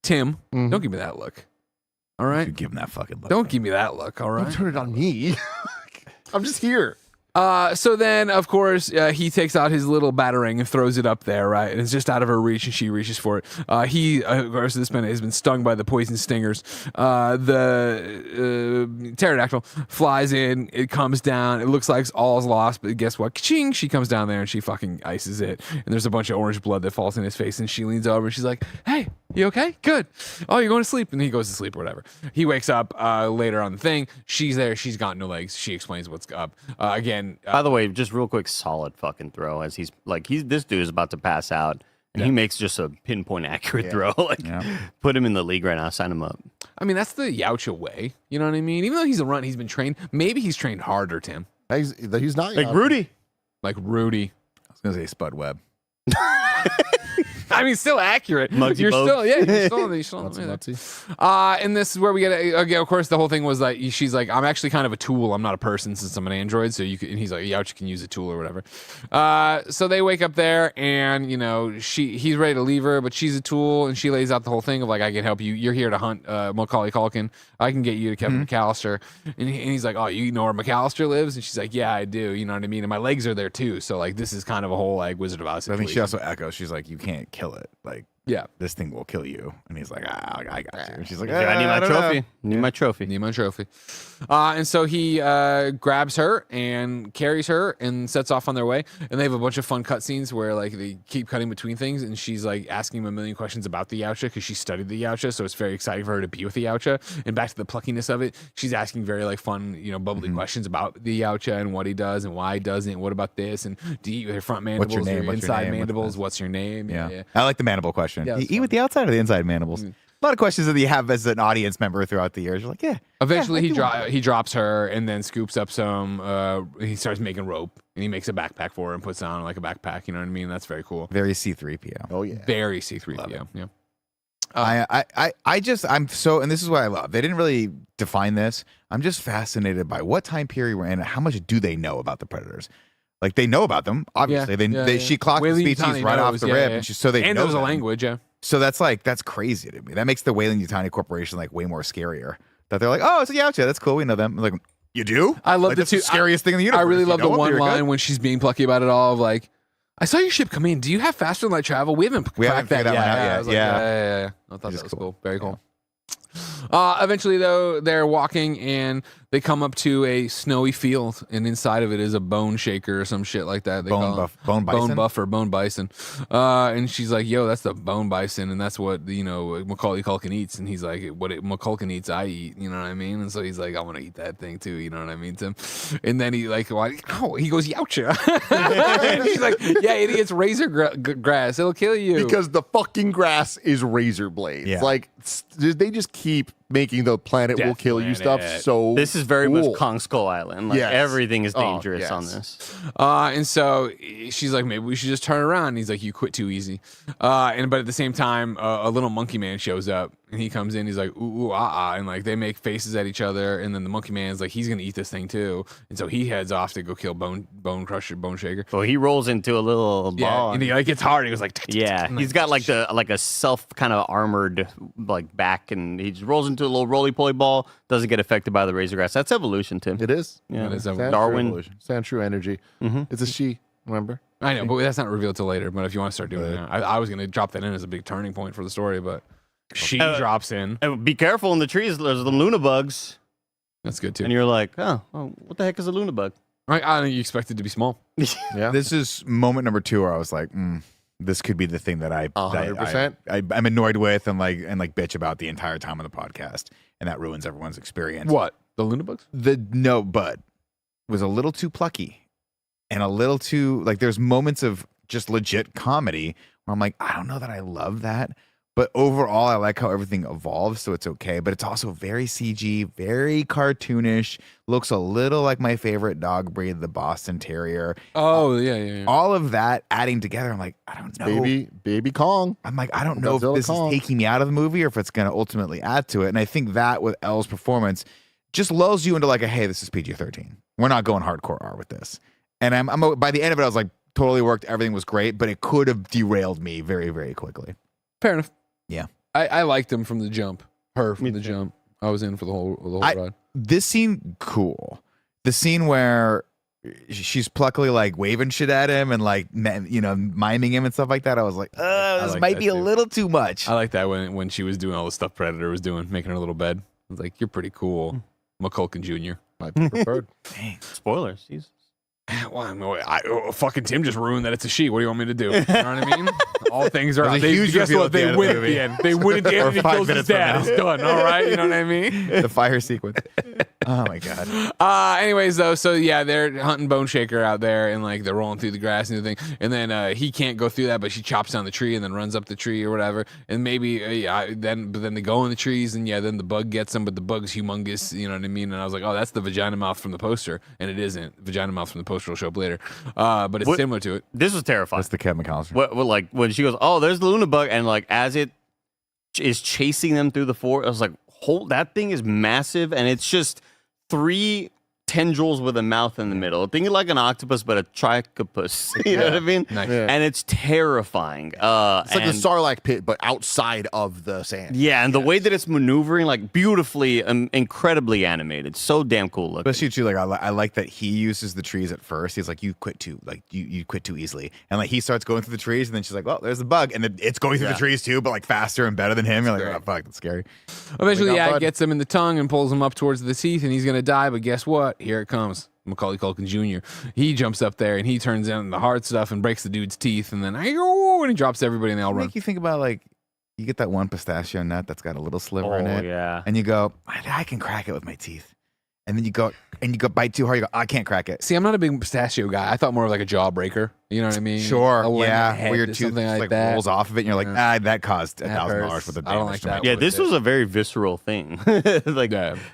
Tim, don't give me that look. All right, You give him that fucking look. don't give me that look. All Don't right. turn it on me. I'm just here. So then, of course, he takes out his little batarang and throws it up there, right? And it's just out of her reach, and she reaches for it. He, of course, this man has been stung by the poison stingers. The pterodactyl flies in. It comes down. It looks like all's lost, but guess what? Ka-ching! She comes down there and she fucking ices it. And there's a bunch of orange blood that falls in his face. And she leans over and she's like, "Hey, you okay? Good. Oh, you're going to sleep?" And he goes to sleep or whatever. He wakes up later on the thing. She's there. She's got no legs. She explains what's up. Again. By the way, just real quick, solid fucking throw as he's this dude is about to pass out and he makes just a pinpoint accurate throw. Put him in the league right now, sign him up. I mean, that's the Yautja way. You know what I mean? Even though he's a runt, he's been trained. Maybe he's trained harder, Tim. He's not Like Rudy. Like Rudy. I was gonna say Spud Webb. I mean, still accurate. Muggsy You're Bogues. still, yeah, you're still Nutsy. and this is where we get, again, of course, the whole thing was like, she's like, I'm actually kind of a tool. I'm not a person since I'm an android. So you can, and he's like, Yautja can use a tool or whatever. So they wake up there and, you know, he's ready to leave her, but she's a tool. And she lays out the whole thing of like, I can help you. You're here to hunt Macaulay Culkin. I can get you to Kevin McAllister. And he's like, oh, you know where McAllister lives? And she's like, yeah, I do. You know what I mean? And my legs are there too. So like, this is kind of a whole like Wizard of Oz I situation. think she also echoes. She's like, you can't kill it. Like, yeah. this thing will kill you. And he's like, I got you. And she's like, I need my don't know." trophy. Need my trophy. Need my trophy. And so he grabs her and carries her and sets off on their way. And they have a bunch of fun cutscenes where like they keep cutting between things. And she's like asking him a million questions about the Yautja because she studied the Yautja. So it's very exciting for her to be with the Yautja. And back to the pluckiness of it, she's asking very like fun, you know, bubbly questions about the Yautja and what he does and why he doesn't. What about this? And do you eat with your front mandibles What's your or name? your What's your inside name? mandibles? What's your name? Yeah. I like the mandible question. Yeah, You that's eat fun. with the outside or the inside mandibles? A lot of questions that you have as an audience member throughout the years. You're like, yeah. Eventually, he drops her and then scoops up some. He starts making rope and he makes a backpack for her and puts it on like a backpack. You know what I mean? That's very cool. Very C3PO. Oh yeah. Very C3PO. Yeah. I'm so, and this is what I love. They didn't really define this. I'm just fascinated by what time period we're in and how much do they know about the predators. Like they know about them, obviously. She clocked the Whaley species Yutani right off knows, the yeah, rip, yeah. and so they And know knows a them. language. Yeah. So that's crazy to me. That makes the Whaling Yutani Corporation like way more scarier. That they're like, oh, it's a Yautja. That's cool. We know them. I'm like, you do? I love like, the that's the two- scariest thing in the universe. I really You love the know them, one you're good. line when she's being plucky about it all of like, I saw your ship come in. Do you have faster than light travel? We haven't We haven't cracked that figured that one out yet. yet. I was like, Yeah. yeah. I thought Which that is was cool. cool. Very cool. Eventually, though, they're walking and they come up to a snowy field, and inside of it is a bone shaker or some shit like that. They Bone call buff- it. bone bison? Bone buffer, bone bison. And she's like, "Yo, that's the bone bison, and that's what Macaulay Culkin eats." And he's like, "What Culkin eats, I eat." You know what I mean? And so he's like, "I want to eat that thing too." You know what I mean, Tim? And then he like, he goes Yautja. And he's like, "Yeah, it eats razor grass. It'll kill you." Because the fucking grass is razor blades. Yeah. Like they just keep making the planet will Death kill you stuff. Planet. So This is very cool. much Kong Skull Island. Like Yes. everything is Oh, dangerous on yes. this. And so she's like, maybe we should just turn around. And he's like, you quit too easy. But at the same time, a little monkey man shows up and he comes in. He's like, ooh, and like they make faces at each other. And then the monkey man's like, he's gonna eat this thing too. And so he heads off to go kill Bone Crusher, Bone Shaker. So he rolls into a little Yeah, ball. and he like gets hard. He was like, Yeah, he's got like a self kind of armored like back, and he just rolls into a little roly poly ball. Doesn't get affected by the razor grass. That's evolution, Tim. It is. Yeah, That is Sounds Darwin. true. Sound true energy. It's a she. Remember? I know, but that's not revealed till later. But if you want to start doing it, now. I was gonna drop that in as a big turning point for the story, but she drops in. And be careful in the trees. There's the Luna bugs, That's good too. and you're like, oh, what the heck is a Luna bug? I think you expect it to be small. Yeah. This is moment number 2 where I was like, this could be the thing that 100%. I'm annoyed with and bitch about the entire time on the podcast, and that ruins everyone's experience. What? The Luna bugs? But was a little too plucky and a little too like there's moments of just legit comedy where I'm like, I don't know that I love that. But overall, I like how everything evolves, so it's okay. But it's also very CG, very cartoonish. Looks a little like my favorite dog breed, the Boston Terrier. Oh, yeah. All of that adding together, I'm like, I don't know. Baby Kong. I'm like, I don't know if Godzilla this Kong. is taking me out of the movie or if it's going to ultimately add to it. And I think that with Elle's performance just lulls you into like a, hey, this is PG-13. we're not going hardcore R with this. And I'm by the end of it, I was like, totally worked. Everything was great, but it could have derailed me very, very quickly. Fair enough. Yeah. I liked him from the jump. Her from the jump. I was in for the whole ride. This scene, cool. The scene where she's pluckily like waving shit at him and like, miming him and stuff like that. I was like, this might be a little too much. I like that when she was doing all the stuff Predator was doing, making her little bed. I was like, you're pretty cool. McCulkin Jr. Might be preferred. Dang. Spoilers. Jesus. Well, fucking Tim just ruined that it's a she. What do you want me to do? You know what I mean? All things are. There's a They, huge guess reveal what? at the They end of win the at movie. the end. They win at the end. And he 5 kills his minutes from dad. now. It's done. All right. You know what I mean? The fire sequence. Oh my god. Anyways, though, so yeah, they're hunting Bone Shaker out there, and like they're rolling through the grass and everything. And then he can't go through that, but she chops down the tree and then runs up the tree or whatever. And maybe then they go in the trees, and then the bug gets them, but the bug's humongous. You know what I mean? And I was like, oh, that's the vagina mouth from the poster, and it isn't. Vagina mouth from the poster will show up later, but it's similar to it. This was terrifying. That's the Kevin McAllister. What, like when she goes, oh, there's the Luna bug, and like as it is chasing them through the forest, I was like, that thing is massive, and it's just 3 tendrils with a mouth in the middle. Think of like an octopus, but a trichopus. You know what I mean? Nice. Yeah. And it's terrifying. It's like the Sarlacc pit, but outside of the sand. Yeah, and the way that it's maneuvering, like beautifully, incredibly animated, so damn cool looking. Especially too, like I like that he uses the trees at first. He's like, you quit too easily, and like he starts going through the trees, and then she's like, well, there's the bug, and then it's going through the trees too, but like faster and better than him. You're like, oh fuck, that's scary. Eventually, Look out, it bud. gets him in the tongue and pulls him up towards the teeth, and he's gonna die. But guess what? Here it comes. Macaulay Culkin Jr. He jumps up there and he turns down the hard stuff and breaks the dude's teeth, and then and he drops everybody and they all run. Make you think about like you get that one pistachio nut that's got a little sliver in it, yeah. and you go, I can crack it with my teeth, and then you go bite too hard, you go, I can't crack it. See, I'm not a big pistachio guy. I thought more of like a jawbreaker. You know what I mean? Sure, A lemon yeah, head where your or tooth something just, like like that. rolls off of it, and you're like, that cost That $1,000 hurts. for the I don't damage like to my that. Yeah, with this it. was a very visceral thing. Like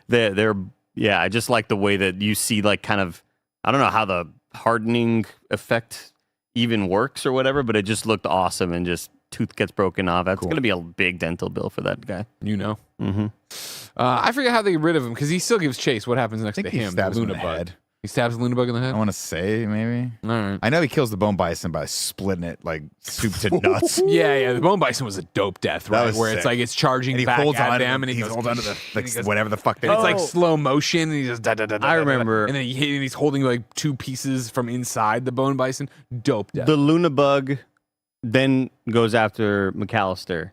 they're yeah, I just like the way that you see like kind of, I don't know how the hardening effect even works or whatever, but it just looked awesome, and just tooth gets broken off. That's Cool. gonna be a big dental bill for that guy. You know. Mm-hmm. I forget how they get rid of him because he still gives chase. What happens next I to think he him? stabs the him in Luna the bug. head. He stabs the Luna bug in the head. I want to say maybe. All right. I know he kills the bone bison by splitting it like soup to nuts. Yeah. The bone bison was a dope death, right? was Where it's sick. like it's charging And he back holds at on them, and he goes, holds onto the and like, he goes, whatever the fuck. and it's Oh. like slow motion, and he just I remember- and then he's holding like 2 pieces from inside the bone bison. Dope death. The Luna bug then goes after McAllister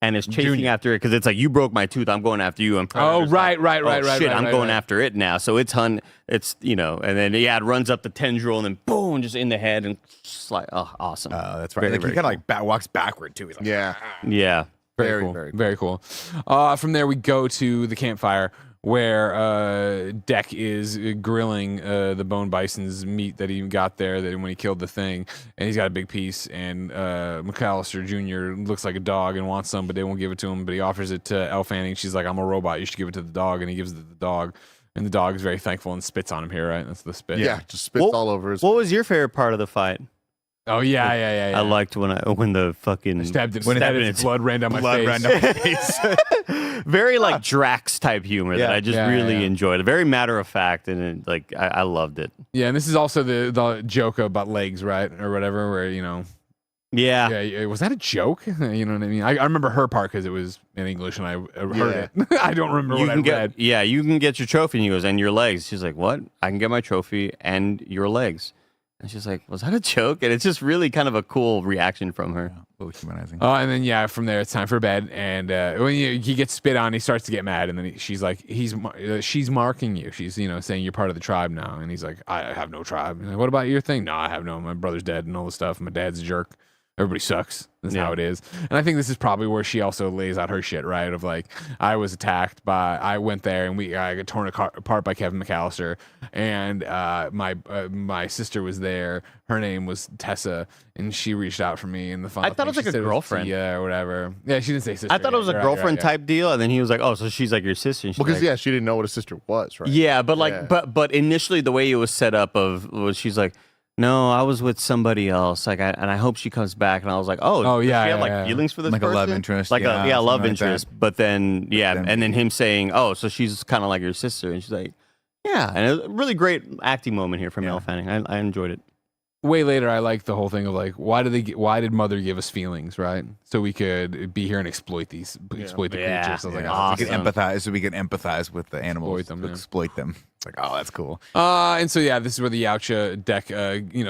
and is chasing Junior. after it because it's like, you broke my tooth, I'm going after you. And Oh, Predator's right, like, right. Shit, right, I'm right, going right. after it now. So it's and then it runs up the tendril and then boom, just in the head, and just like, oh, awesome. That's right. Very, Like, he very kind of like walks backward too. He's like, Yeah. yeah. Very, Very cool. From there, we go to the campfire where Deck is grilling the bone bison's meat that he got there that when he killed the thing, and he's got a big piece. And McAllister Jr. looks like a dog and wants some, but they won't give it to him. But he offers it to Elle Fanning. She's like, "I'm a robot. You should give it to the dog." And he gives it to the dog, and the dog is very thankful and spits on him here. Right? That's the spit. Yeah, just spits What- all over his. What was your favorite part of the fight? Oh yeah. I liked when the fucking stabbed it. When it Stabbed happened, it. it's Blood ran down my blood face. ran down my face. very like Drax type humor that I just Yeah, really yeah. enjoyed. Very matter of fact, and I loved it. Yeah, and this is also the joke about legs, right, or whatever, where Yeah. Yeah, was that a joke? You know what I mean? I remember her part because it was in English and I heard it. I don't remember what I read. You can get your trophy. And he goes, and your legs. She's like, what? I can get my trophy and your legs. And she's like, was that a joke? And it's just really kind of a cool reaction from her. A little humanizing. And then from there it's time for bed. And when he gets spit on, he starts to get mad. And then she's like, she's marking you. She's saying you're part of the tribe now. And he's like, I have no tribe. And like, what about your thing? No, I have no. My brother's dead and all this stuff. My dad's a jerk. Everybody sucks. That's how it is. And I think this is probably where she also lays out her shit, right? Of like, I was attacked I went there and I got torn apart by Kevin McAllister. And my sister was there. Her name was Tessa. And she reached out for me. And the final I thought it was thing like she a said girlfriend. Yeah, or whatever. Yeah, she didn't say sister. I thought it was a You're right, girlfriend you're right, type deal. And then he was like, oh, so she's like your sister. And she's Because like, she didn't know what a sister was, right? Yeah, but Yeah. but initially the way it was set up was she's like, no, I was with somebody else. Like, and I hope she comes back. And I was like, Oh, does yeah, she have yeah, like yeah. feelings for this Like a love person? interest, like yeah, love something like that. interest. But then then and then him saying, oh, so she's kind of like your sister, and she's like, Yeah, and a really great acting moment here from Elle Fanning. I enjoyed it. Way later, I like the whole thing of like, why did Mother give us feelings, right? So we could be here and exploit the creatures. So I was like, Awesome. We can empathize with the animals, exploit them. It's like, oh, that's cool. And so this is where the Yautja deck,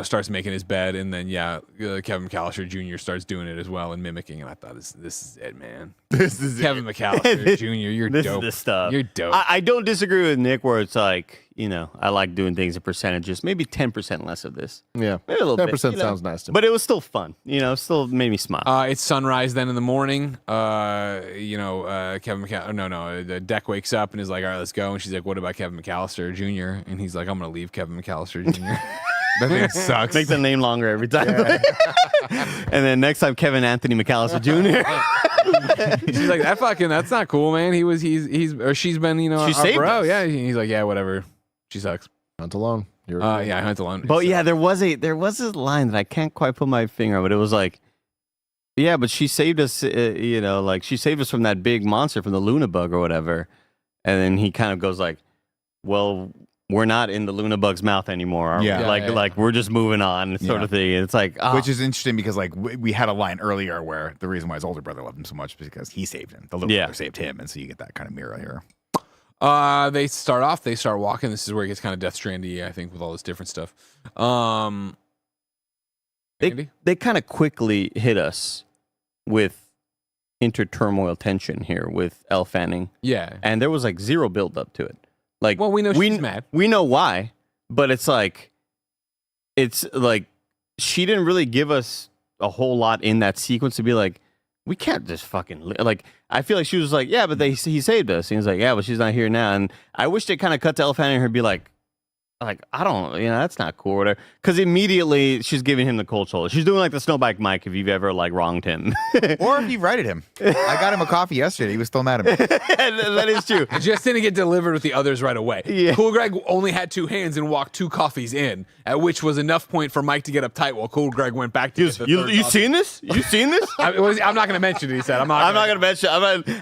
starts making his bed, and then Kevin McAllister Jr. starts doing it as well and mimicking. And I thought, this is it, man. This is Kevin McAllister Jr. You're This dope. is the stuff. You're dope. I don't disagree with Nick where it's like, I like doing things in percentages. Maybe 10% less of this. Yeah, Maybe a little 10% bit. sounds nice to me. But it was still fun. Still made me smile. It's sunrise then in the morning. Kevin the deck wakes up and is like, all right, let's go. And she's like, what about Kevin McAllister Jr.? And he's like, I'm going to leave Kevin McAllister Jr. That thing sucks. Make the name longer every time. And then next time, Kevin Anthony McAllister Jr. She's like, that's not cool, man. She's been, She our saved bro. us. Yeah. He's like, yeah, whatever. She sucks. Hunt alone. You're Yeah, Hunt alone. But yeah, there was a line that I can't quite put my finger on, but it was like, yeah, but she saved us, she saved us from that big monster, from the Luna bug or whatever. And then he kind of goes like, well, we're not in the Luna bug's mouth anymore, are we? Like we're just moving on, sort of thing. And it's like, which is interesting because like we had a line earlier where the reason why his older brother loved him so much was because he saved him. The little brother saved him, and so you get that kind of mirror here. They start walking. This is where it gets kind of Death Strandy, I think, with all this different stuff. They kind of quickly hit us with interturmoil tension here with Elle Fanning. Yeah. And there was like zero build up to it. Like, well, we know she's mad. We know why, but it's like she didn't really give us a whole lot in that sequence to be like, we can't just fucking like. I feel like she was like, yeah, but he saved us. And he's like, yeah, but she's not here now. And I wish they kind of cut to Elle Fanning and her be like, I don't, that's not cool or whatever. Because immediately she's giving him the cold shoulder. She's doing like the Snowbike Mike if you've ever like wronged him. Or if you've righted him. I got him a coffee yesterday. He was still mad at me. That is true. It just didn't get delivered with the others right away. Yeah. Cool Greg only had two hands and walked two coffees in, at which was enough point for Mike to get uptight while Cool Greg went back to get the third You coffee. seen this? You seen this? I'm not going to mention it, he said. I'm not going to mention.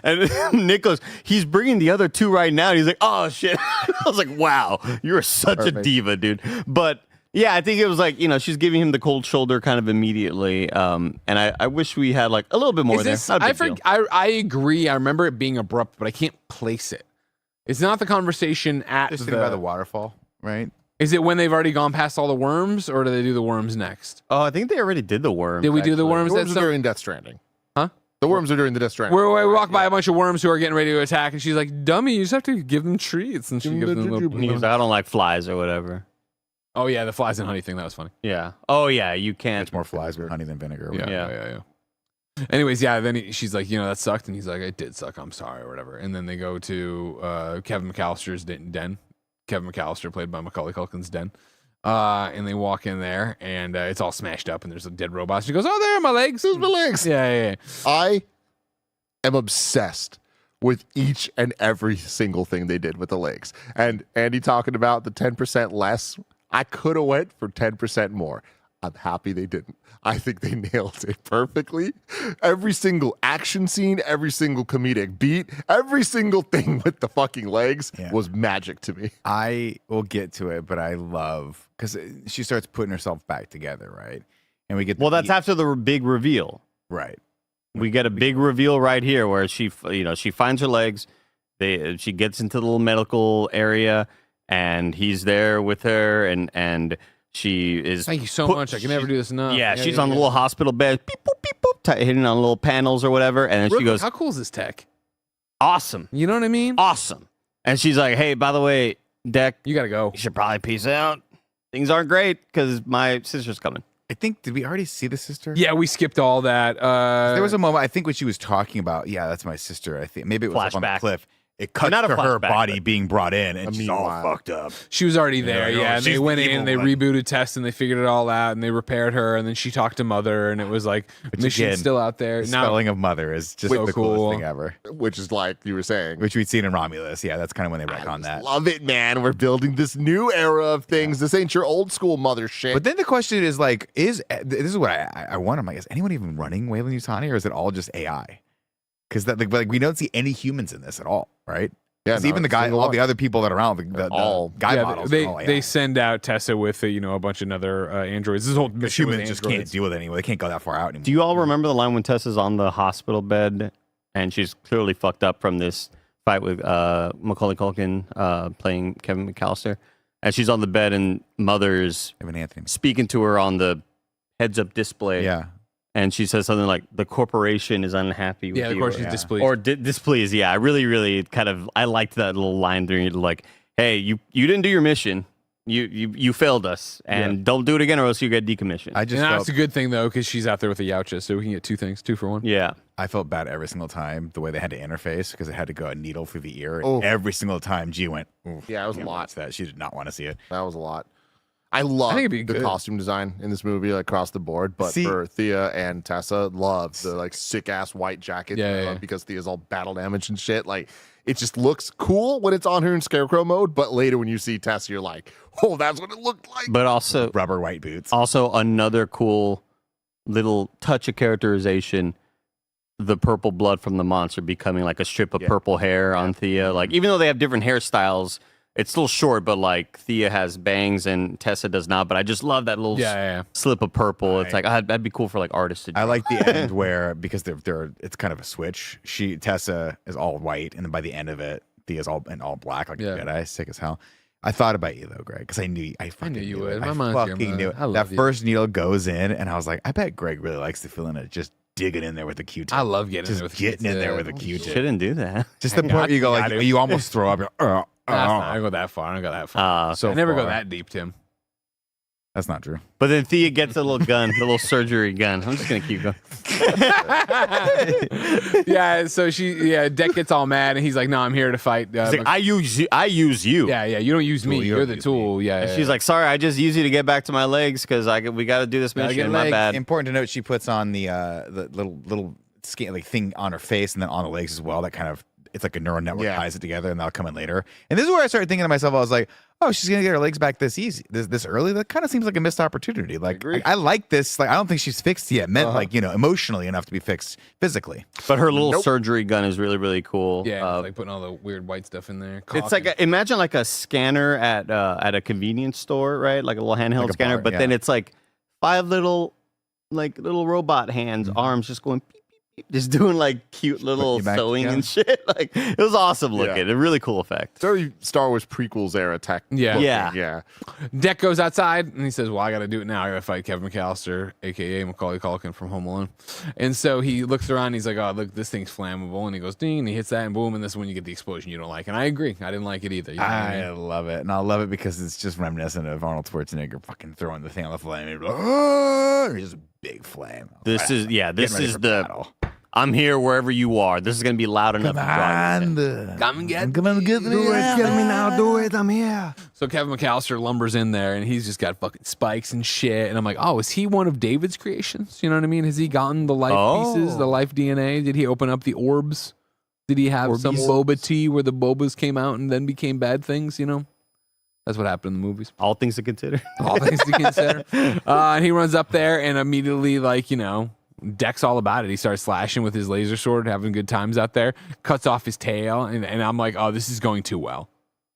And Nick goes, he's bringing the other two right now. And he's like, oh shit. I was like, wow, you're such a diva, dude. But yeah, I think it was like, she's giving him the cold shoulder kind of immediately. And I wish we had like a little bit more there. I agree. I remember it being abrupt, but I can't place it. It's not the conversation at Just sitting by the waterfall, right? Is it when they've already gone past all the worms, or do they do the worms next? Oh, I think they already did the worms. Did we do the worms? The worms are during Death Stranding. Huh? The worms are during the Death Stranding. Where we walk by a bunch of worms who are getting ready to attack, and she's like, dummy, you just have to give them treats. And she gives them little... He's like, I don't like flies or whatever. Oh, yeah, the flies and honey thing. That was funny. Yeah. Oh, yeah, you can't. It's more flies with honey than vinegar. Yeah. Anyways, then she's like, that sucked. And he's like, it did suck. I'm sorry or whatever. And then they go to Kevin McAllister's den. Kevin McAllister, played by Macaulay Culkin's den. And they walk in there, and it's all smashed up, and there's a dead robot. She goes, oh, there are my legs. There's my legs. Yeah. I am obsessed with each and every single thing they did with the legs. And Andy talking about the 10% less, I could have went for 10% more. I'm happy they didn't. I think they nailed it perfectly. Every single action scene, every single comedic beat, every single thing with the fucking legs was magic to me. I will get to it, but I love, because she starts putting herself back together, right? And we get that's after the big reveal. Right. We get a big reveal right here where she finds her legs. She gets into the little medical area, and he's there with her, and she is. Thank you so much. I can never do this enough. Yeah, she's on the little hospital bed, beep, boop, beep, boop, hitting on little panels or whatever, and then she goes, "How cool is this tech? Awesome. You know what I mean? Awesome." And she's like, "Hey, by the way, Deck, you gotta go. You should probably peace out. Things aren't great because my sister's coming." I think, did we already see the sister? Yeah, we skipped all that. There was a moment, I think, when she was talking about, that's my sister. I think maybe it was up on the cliff. It cuts to her body being brought in, and she's all fucked up. She was already there, and they went in, and they rebooted tests, and they figured it all out, and they repaired her, and then she talked to Mother, and it was like, Mission's still out there. The spelling of Mother is just the coolest thing ever. Which is like you were saying. Which we'd seen in Romulus. Yeah, that's kind of when they retcon that. Love it, man. We're building this new era of things. This ain't your old school Mother shit. But then the question is like, this is what I wonder. I'm like, is anyone even running Weyland Yutani, or is it all just AI? Because we don't see any humans in this at all, right? Yeah, 'Cause even the guy, all the other people that are around, the all- guy Yeah, models, they send out Tessa with a bunch of other androids. This whole the mission with humans just can't androids. deal with it anymore. They can't go that far out anymore. Do you all remember the line when Tessa's on the hospital bed and she's clearly fucked up from this fight with Macaulay Culkin playing Kevin McAllister? And she's on the bed and Mother's Evan Anthony. speaking to her on the heads-up display. Yeah. And she says something like, the corporation is unhappy with Yeah, you. of course she's Yeah. displeased. Or displeased. Yeah, I really I liked that little line during it. Like, hey, you didn't do your mission. You failed us. And don't do it again or else you get decommissioned. I just and felt, that's a good thing though, because she's out there with a Yautja, so we can get 2 things, 2 for 1. yeah. I felt bad every single time the way they had to interface because it had to go a needle through the ear. Oh. Every single time G went, oof, Yeah, it was a can't lot. watch that. She did not want to see it. That was a lot. I love think it'd be the good. costume design in this movie, like, across the board. But See- for Thea and Tessa, love the like sick ass white jacket. Yeah. Because Thea's all battle damaged and shit. Like, it just looks cool when it's on her in Scarecrow mode. But later when you see Tessa, you're like, oh, that's what it looked like. But also Rubber white boots. another cool little touch of characterization, the purple blood from the monster becoming like a strip of purple hair on Thea. Like, even though they have different hairstyles, it's still short, but like Thea has bangs and Tessa does not. But I just love that little slip of purple. It's like, that'd be cool for like artists to do. I like the end where, because it's kind of a switch. Tessa is all white, and then by the end of it, Thea's all black, like a Jedi, sick as hell. I thought about you though, Greg, because I knew you knew would. it. My I mind's your fucking mind. knew it. I love That you. first needle goes in, and I was like, I bet Greg really likes the feeling of just digging in there with the Q-tip. I love getting just in with getting in there with a Q-tip. Shouldn't do that. Just the point where you go like, I do. you almost throw up. You're, I don't go that far. I don't go that far. so I never go far. that deep, Tim. That's not true. But then Thea gets a little gun, the little surgery gun. I'm just gonna keep going. So Deck gets all mad, and he's like, "No, I'm here to fight." He's like, I use you. yeah, you don't use me. Tool, you You're don't the use tool. Yeah, And yeah. she's like, sorry, I just use you to get back to my legs because we got to do this Gotta mission. get My legs. bad. Important to note, she puts on the little skin, like thing on her face and then on the legs as well. That kind of, it's like a neural network ties it together, and that'll come in later. And this is where I started thinking to myself, I was like, oh, she's gonna get her legs back this easy, this early. That kind of seems like a missed opportunity. Like, I like this. Like, I don't think she's fixed yet. Like, emotionally enough to be fixed physically. But her little surgery gun is really, really cool. Yeah, like putting all the weird white stuff in there. It's like imagine like a scanner at a convenience store, right? Like a little handheld Like a scanner, bar, but yeah. then it's like 5 little robot hands, arms just going beep, beep, beep, just doing like cute little you back sewing together. and shit. Like, it was awesome looking. A really cool effect. Very Star Wars prequels era tech. Yeah. looking, Yeah. yeah. Deck goes outside and he says, well, I got to do it now. I got to fight Kevin McAllister, a.k.a. Macaulay Culkin from Home Alone. And so he looks around and he's like, oh, look, this thing's flammable. And he goes, ding, and he hits that and boom. And this is when you get the explosion you don't like. And I agree. I didn't like it either. You know what I I mean? love it, and I love it because it's just reminiscent of Arnold Schwarzenegger fucking throwing the thing on the flame. And it's just a big flame. This is Getting ready for the battle. I'm here wherever you are. This is gonna be loud enough. Come to draw your attention. on, Come and get come and get me. Get me now. Do it. I'm here. So Kevin McAllister lumbers in there and he's just got fucking spikes and shit. And I'm like, oh, is he one of David's creations? You know what I mean? Has he gotten the life pieces, the life DNA? Did he open up the orbs? Did he have some boba tea where the bobas came out and then became bad things, That's what happened in the movies. All things to consider. All things to consider. And he runs up there and immediately, Deck's all about it. He starts slashing with his laser sword, having good times out there, cuts off his tail, and I'm like, oh, this is going too well.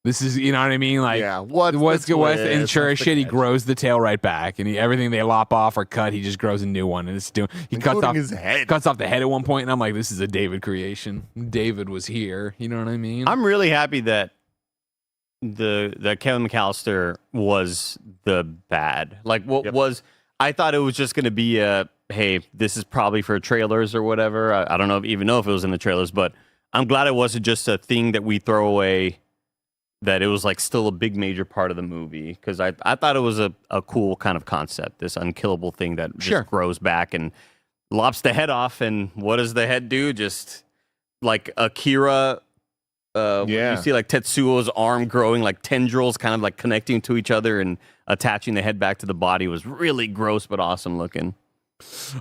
This is, you know what I mean? Like, what's good? And sure as shit, he grows the tail right back, and everything they lop off or cut, he just grows a new one, and it's doing. He cuts off his head. cuts off the head at one point, and I'm like, this is a David creation. David was here. You know what I mean? I'm really happy that the Kevin McAllister was the bad. Like, I thought it was just going to be hey, this is probably for trailers or whatever. I don't even know if it was in the trailers, but I'm glad it wasn't just a thing that we throw away, that it was like still a big major part of the movie. Because I thought it was a cool kind of concept, this unkillable thing that just grows back and lops the head off. And what does the head do? Just like Akira. You see like Tetsuo's arm growing like tendrils, kind of like connecting to each other and attaching the head back to the body. Was really gross but awesome looking.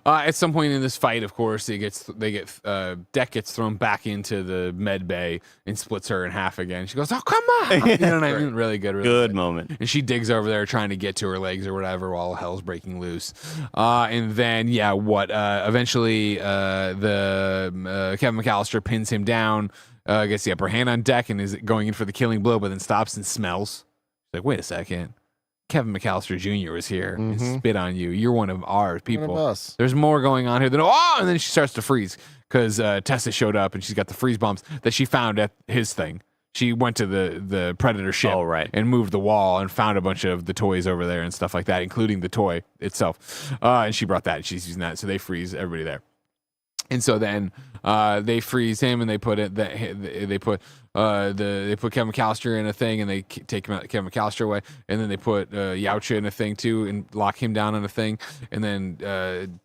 At some point in this fight, of course, Deck gets thrown back into the med bay and splits her in half again. She goes, "Oh, come on!" You know what I mean? Really good, really Good moment. And she digs over there trying to get to her legs or whatever while hell's breaking loose. And then, eventually, the Kevin McAllister pins him down. gets the upper hand on deck and is going in for the killing blow, but then stops and smells. She's like, wait a second. Kevin McAllister Jr. was here and spit on you. You're one of our people. One of us. There's more going on here than, and then she starts to freeze because Tessa showed up and she's got the freeze bombs that she found at his thing. She went to the Predator ship and moved the wall and found a bunch of the toys over there and stuff like that, including the toy itself. And she brought that and she's using that. So they freeze everybody there. And so then they freeze him and they put they put Kevin McAllister in a thing and they take Kevin McAllister away, and then they put Yautja in a thing too and lock him down on a thing, and then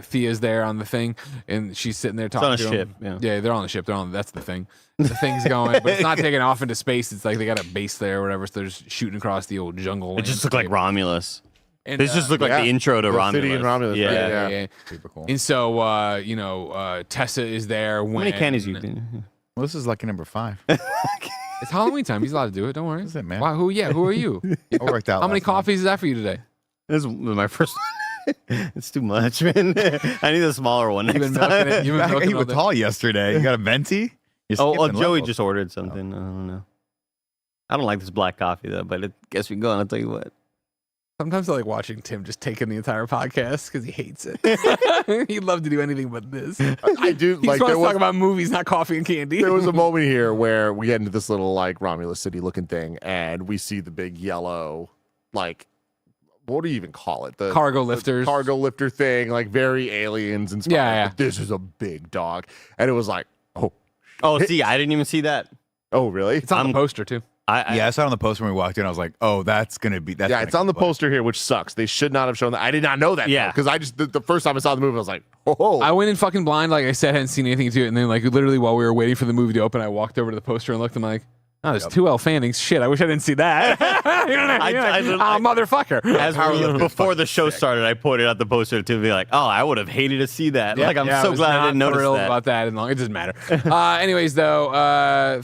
Thea's there on the thing and she's sitting there talking to ship, him. Yeah, they're on the ship. That's the thing. The thing's going, but it's not taking off into space. It's like they got a base there or whatever. So they're just shooting across the old jungle. It just looked like Romulus. And, this just looked like the intro to Romulus. City in Romulus. Yeah. Yeah. Super cool. And so Tessa is there. How many candies you think? Well, this is lucky number 5. It's Halloween time. He's allowed to do it. Don't worry. That's it, man. Wow, who are you? It worked out. How many last time. coffees is that for you today? This is my first one. It's too much, man. I need a smaller one next You've been time. milking it. You've been I got milking you all with day. tall yesterday. You got a venti? You're Oh, skipping Joey levels. just ordered something. I don't know. I don't like this black coffee though, but I guess we go on. I'll tell you what. Sometimes I like watching Tim just taking the entire podcast because he hates it. He'd love to do anything but this. I do. He Like, just wants there to was, talk about movies, not coffee and candy. there was a moment here where we get into this little like Romulus City looking thing, and we see the big yellow, like, what do you even call it? The Cargo lifters. cargo lifter thing, like very aliens inspired. Yeah. But this is a big dog, and it was like, Oh, see, I didn't even see that. oh, really? It's on the poster too. Yeah, I saw it on the poster when we walked in. I was like, oh, that's going to be. That's Yeah, gonna it's on the keep playing. poster here, which sucks. They should not have shown that. I did not know that. Yeah. because I just the first time I saw the movie, I was like, oh, I went in fucking blind, like I said, hadn't seen anything to it, and then like literally while we were waiting for the movie to open, I walked over to the poster and looked. I'm like, oh, there's 2 Elle Fannings. Shit, I wish I didn't see that. You know what I mean? Motherfucker. As before the show started, I pointed out the poster to be like, "Oh, I would have hated to see that." Like, I'm so glad I didn't notice that. About that. And it doesn't matter. Anyways, though,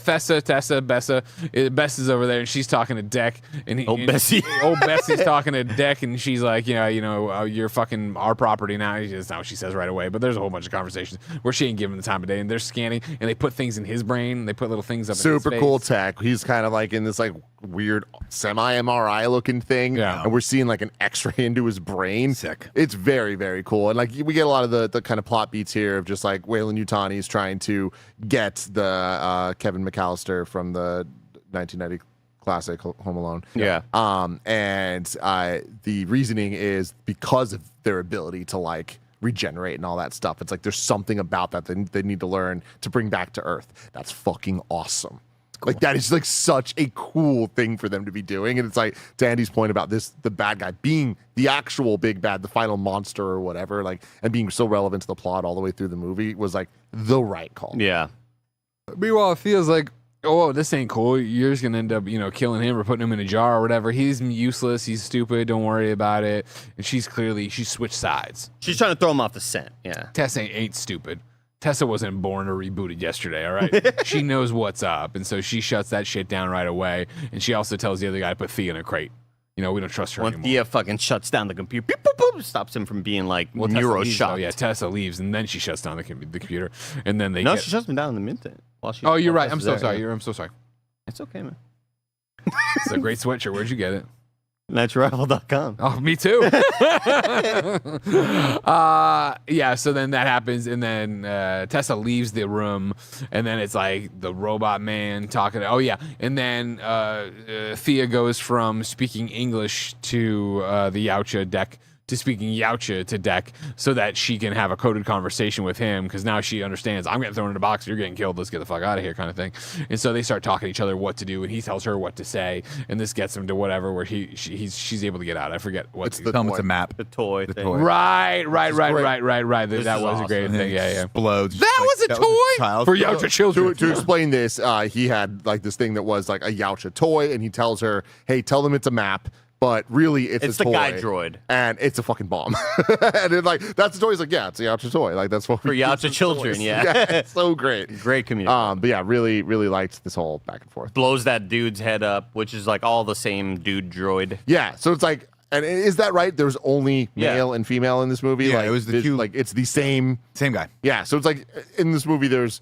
Bessa's over there, and she's talking to Deck. And Old Bessie. Old Bessie's talking to Deck, and she's like, you're fucking our property now. That's not what she says right away, but there's a whole bunch of conversations where she ain't giving the time of day, and they're scanning, and they put things in his brain, and they put little things up in his super face. cool tech. He's kind of like in this like weird semi MRI looking thing, Yeah. and we're seeing like an X-ray into his brain. Sick. It's very, very cool, and like we get a lot of the kind of plot beats here of just like Waylon Yutani's trying to get the Kevin McAllister from the 1990 classic Home Alone. Yeah. And the reasoning is because of their ability to like regenerate and all that stuff. It's like there's something about that they need to learn to bring back to Earth. That's fucking awesome. Like that is like such a cool thing for them to be doing. And it's like to Andy's point about the bad guy being the actual big bad, the final monster or whatever, like, and being so relevant to the plot all the way through the movie was like the right call. Yeah. Meanwhile, it feels like, oh, this ain't cool. You're just gonna end up, killing him or putting him in a jar or whatever. He's useless. He's stupid. Don't worry about it. And she switched sides. She's trying to throw him off the scent. Yeah. Tessa ain't stupid. Tessa wasn't born or rebooted yesterday, all right? She knows what's up, and so she shuts that shit down right away. And she also tells the other guy to put Thea in a crate. We don't trust her When anymore. Thea fucking shuts down the computer, beep, boop, boop, stops him from being like Tessa leaves, neuro-shocked. though. Yeah, Tessa leaves, and then she shuts down the computer, and then they No, get... she shuts him down in the minute. Oh, you're right. I'm so Tessa's there, sorry. yeah. I'm so sorry. It's okay, man. It's a great sweatshirt. Where'd you get it? Naturrival.com. Oh, me too. Yeah, so then that happens, and then Tessa leaves the room, and then it's like the robot man talking. Oh, yeah. And then Thea goes from speaking English to the Yautja Deck to speaking Yautja to Deck so that she can have a coded conversation with him, because now she understands, I'm getting thrown in a box, you're getting killed, let's get the fuck out of here kind of thing. And so they start talking to each other what to do, and he tells her what to say, and this gets him to whatever where she's able to get out. I forget what It's the Tell him it's toy. a map. The toy thing. toy. Right. great. That This was is a awesome. great thing. Yeah. Explodes. That was a toy child's for play. Yautja children. To explain this, he had like this thing that was like a Yautja toy, and he tells her, "Hey, tell them it's a map." But really, it's It's a the toy, guide droid. and it's a fucking bomb. And it, like that's the toy. He's like, yeah, it's a Yautja toy. Like that's what For we use Yautja as children, toys. yeah. It's so great. Great community. But yeah, really, really liked this whole back and forth. Blows that dude's head up, which is like all the same dude droid. Yeah, so it's like, and is that right? There's only Yeah. male and female in this movie. Yeah, like, it was the two- Like it's the same. Same guy. Yeah, so it's like in this movie, there's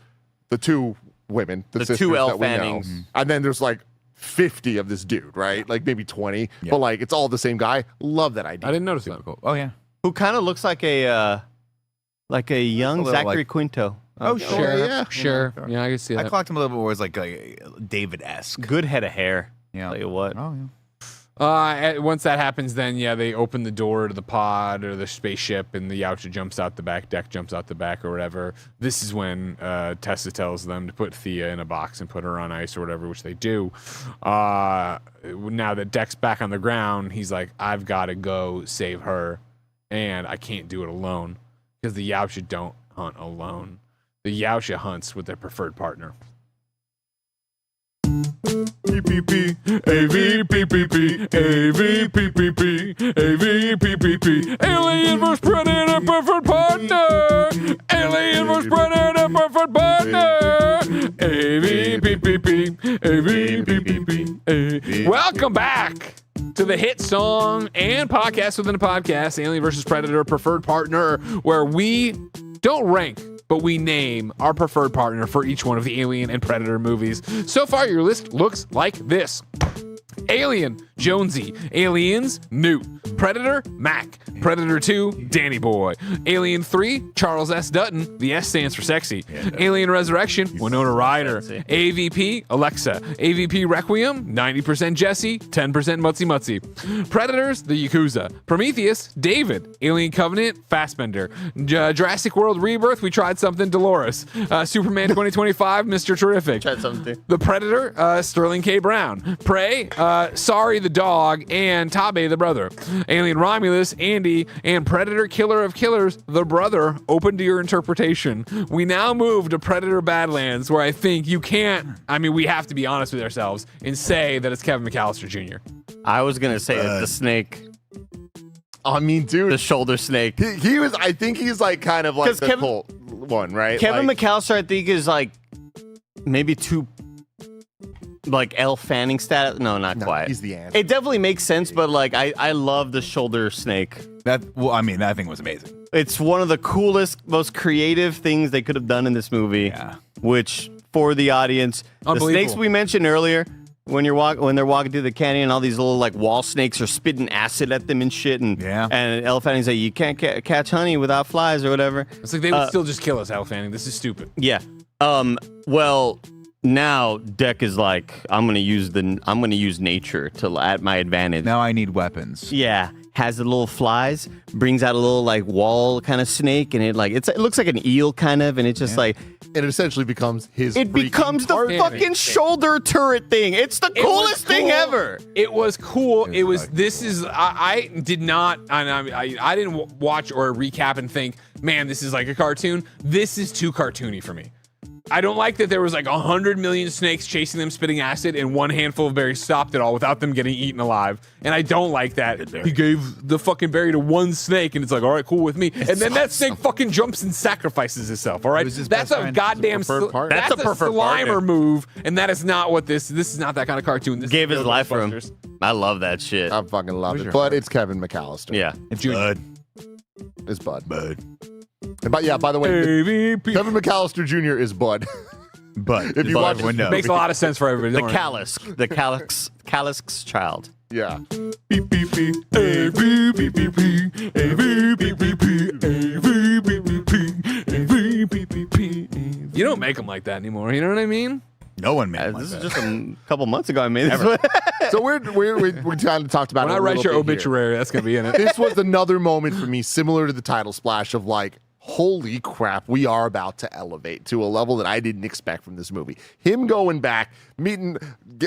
the two women, the The sisters two Elle that we know. Fannings. And then there's like 50 of this dude, right? Like maybe 20, Yeah. but like it's all the same guy. Love that idea. I didn't notice that. Cool. Oh yeah. Who kind of looks like a young little Zachary like- Quinto. Oh, Sure, yeah. sure. Yeah, I can see I that. clocked him a little bit where it's like a David-esque. Good head of hair. Yeah. Tell you what. Oh yeah. Once that happens, then they open the door to the pod or the spaceship, and the Yautja jumps out the back, Deck jumps out the back, or whatever. This is when Tessa tells them to put Thea in a box and put her on ice or whatever, which they do. Now that Deck's back on the ground, he's like, "I've got to go save her, and I can't do it alone because the Yautja don't hunt alone. The Yautja hunts with their preferred partner." PPP, AVPPP, AVPPP, AVPPP. Alien vs. Predator, preferred partner. Alien vs. Predator, preferred partner. AVPPP, AVPPP. Welcome back to the hit song and podcast within a podcast, Alien vs. Predator, preferred partner, where we don't rank, but we name our preferred partner for each one of the Alien and Predator movies. So far, your list looks like this. Alien, Jonesy. Aliens, Newt. Predator, Mac. Predator 2, Danny Boy. Alien 3, Charles S. Dutton. The S stands for sexy. Alien Resurrection, Winona Ryder. AVP, Alexa. AVP Requiem, 90% Jesse, 10% Mutzy Mutzy. Predators, the Yakuza. Prometheus, David. Alien Covenant, Fassbender. Jurassic World Rebirth, we tried something, Dolores. Superman 2025, Mr. Terrific. Tried something. The Predator, Sterling K. Brown. Prey, Sorry the dog, and Tabe the brother. Alien Romulus, Andy, and Predator Killer of Killers, the brother, open to your interpretation. We now move to Predator Badlands, where I think you can't, we have to be honest with ourselves and say that it's Kevin McAllister Jr. I was gonna say it's the snake, I mean, dude, the shoulder snake. he was. I think he's like kind of like 'Cause the Kevin- cult one, right? Kevin like, McAllister, I think, is like maybe too like Elle Fanning status. No, not no, quite. he's the answer. It definitely makes sense, but like I love the shoulder snake. That thing was amazing. It's one of the coolest, most creative things they could have done in this movie. Yeah. Which for the audience, the Unbelievable. snakes we mentioned earlier, when they're walking through the canyon, and all these little like wall snakes are spitting acid at them and shit, and Yeah. and Elle Fanning's like, you can't catch honey without flies or whatever. It's like they would still just kill us, Al Fanning. This is stupid. Yeah. Well, now Deck is like, I'm gonna use nature to at my advantage. Now I need weapons. Yeah. Has the little flies, brings out a little like wall kind of snake, and it looks like an eel kind of, and it's just like and it essentially becomes his. it freaking becomes the partner. fucking shoulder turret thing. It's the It was coolest thing cool. ever. It was cool. It was. like- This is. I did not. I didn't watch or recap and think, man, this is like a cartoon. This is too cartoony for me. I don't like that there was like 100 million snakes chasing them, spitting acid, and one handful of berries stopped it all without them getting eaten alive. And I don't like that. He gave the fucking berry to one snake, and it's like, all right, cool with me. And then that snake fucking jumps and sacrifices itself. All right, was his that's best a friend. goddamn. Preferred partner. That's That's a preferred Slimer partner. move, and that is not what this. This is not that kind of cartoon. This Gave is his no life for him. Ghostbusters. I love that shit. I fucking love Where's it, your but heart? it's Kevin McAllister. Yeah. Bud. It's Bud. Bud. But yeah, by the way, AVP. Kevin McAllister Jr. is Bud. Bud. If you watch everyone knows. Makes a lot of sense for everybody. The don't worry. Calyx child. Yeah. You don't make them like that anymore. You know what I mean? No one made This is that. just a couple months ago I made this. So we kind of talked about When it I a write little your bit here. obituary, that's gonna be in it. This was another moment for me similar to the title splash of like, holy crap, we are about to elevate to a level that I didn't expect from this movie. Him going back,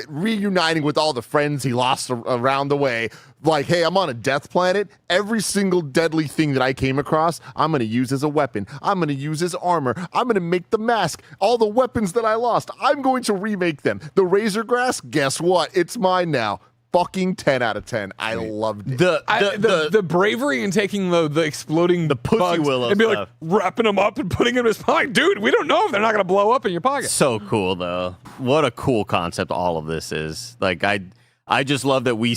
reuniting with all the friends he lost around the way. Like, hey, I'm on a death planet. Every single deadly thing that I came across, I'm going to use as a weapon. I'm going to use as armor. I'm going to make the mask. All the weapons that I lost, I'm going to remake them. The razor grass, guess what? It's mine now. Fucking 10 out of 10. I loved it. The bravery in taking the exploding the Pussy willow and be stuff. like wrapping them up and putting them in his pocket. Dude, we don't know if they're not gonna blow up in your pocket. So cool though. What a cool concept all of this is. Like I just love that we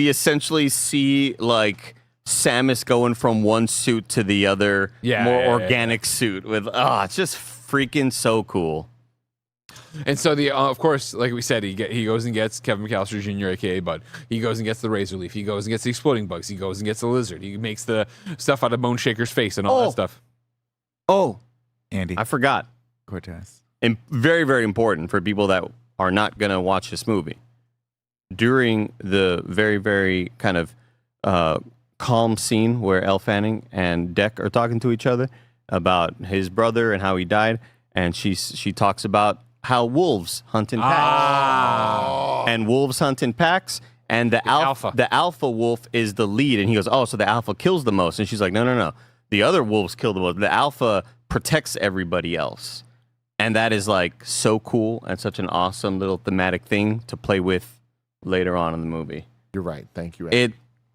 essentially see like Samus going from one suit to the other, Yeah, more yeah, organic suit with it's just freaking so cool. And so of course, like we said, he goes and gets Kevin McAllister Jr., aka Bud. He goes and gets the razor leaf. He goes and gets the exploding bugs. He goes and gets the lizard. He makes the stuff out of Bone Shaker's face and all that stuff. Oh, Andy I forgot. Cortez. And very, very important for people that are not going to watch this movie. During the very, very kind of calm scene where Elle Fanning and Deck are talking to each other about his brother and how he died, and she talks about how wolves hunt in packs. And wolves hunt in packs, and the alpha wolf is the lead. And he goes, oh, so the alpha kills the most. And she's like, no. The other wolves kill the most. The alpha protects everybody else. And that is like so cool and such an awesome little thematic thing to play with later on in the movie. You're right. Thank you, Andy.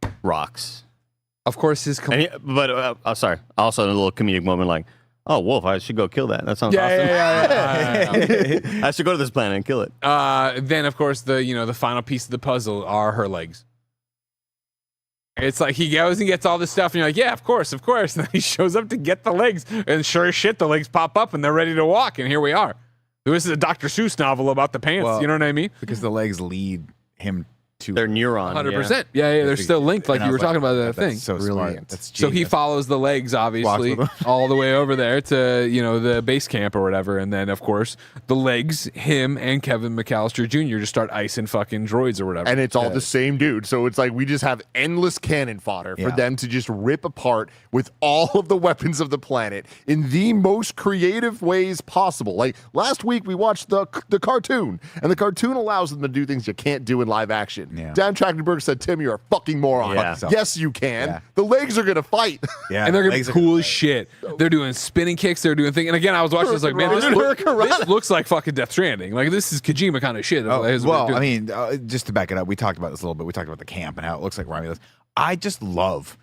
It rocks. Of course, But sorry. Also a little comedic moment like, oh, wolf, I should go kill that. That sounds awesome. Yeah. I should go to this planet and kill it. Then, of course, the final piece of the puzzle are her legs. It's like he goes and gets all this stuff, and you're like, yeah, of course. And then he shows up to get the legs, and sure as shit, the legs pop up, and they're ready to walk, and here we are. This is a Dr. Seuss novel about the pants, Well, you know what I mean? Because the legs lead him to Their neuron. 100%. Yeah, they're still linked, like And I you were was talking about that that's thing. So Brilliant. smart. That's So he genius. follows the legs, obviously, Walks with all the way over there to, the base camp or whatever. And then, of course, the legs, him and Kevin McAllister Jr. just start icing fucking droids or whatever. And it's all the same dude. So it's like we just have endless cannon fodder for Yeah. them to just rip apart with all of the weapons of the planet in the most creative ways possible. Like last week we watched the cartoon, and the cartoon allows them to do things you can't do in live action. Yeah. Dan Trachtenberg said, Tim, you're a fucking moron. Yeah. Yes, you can. Yeah. The legs are going to fight. Yeah, and they're gonna be legs are cool as shit. They're doing spinning kicks. They're doing things. And again, I was watching this like, man, this looks like fucking Death Stranding. Like this is Kojima kind of shit. Oh, Like, well, I mean, just to back it up, we talked about this a little bit. We talked about the camp and how it looks like Romulus. I just love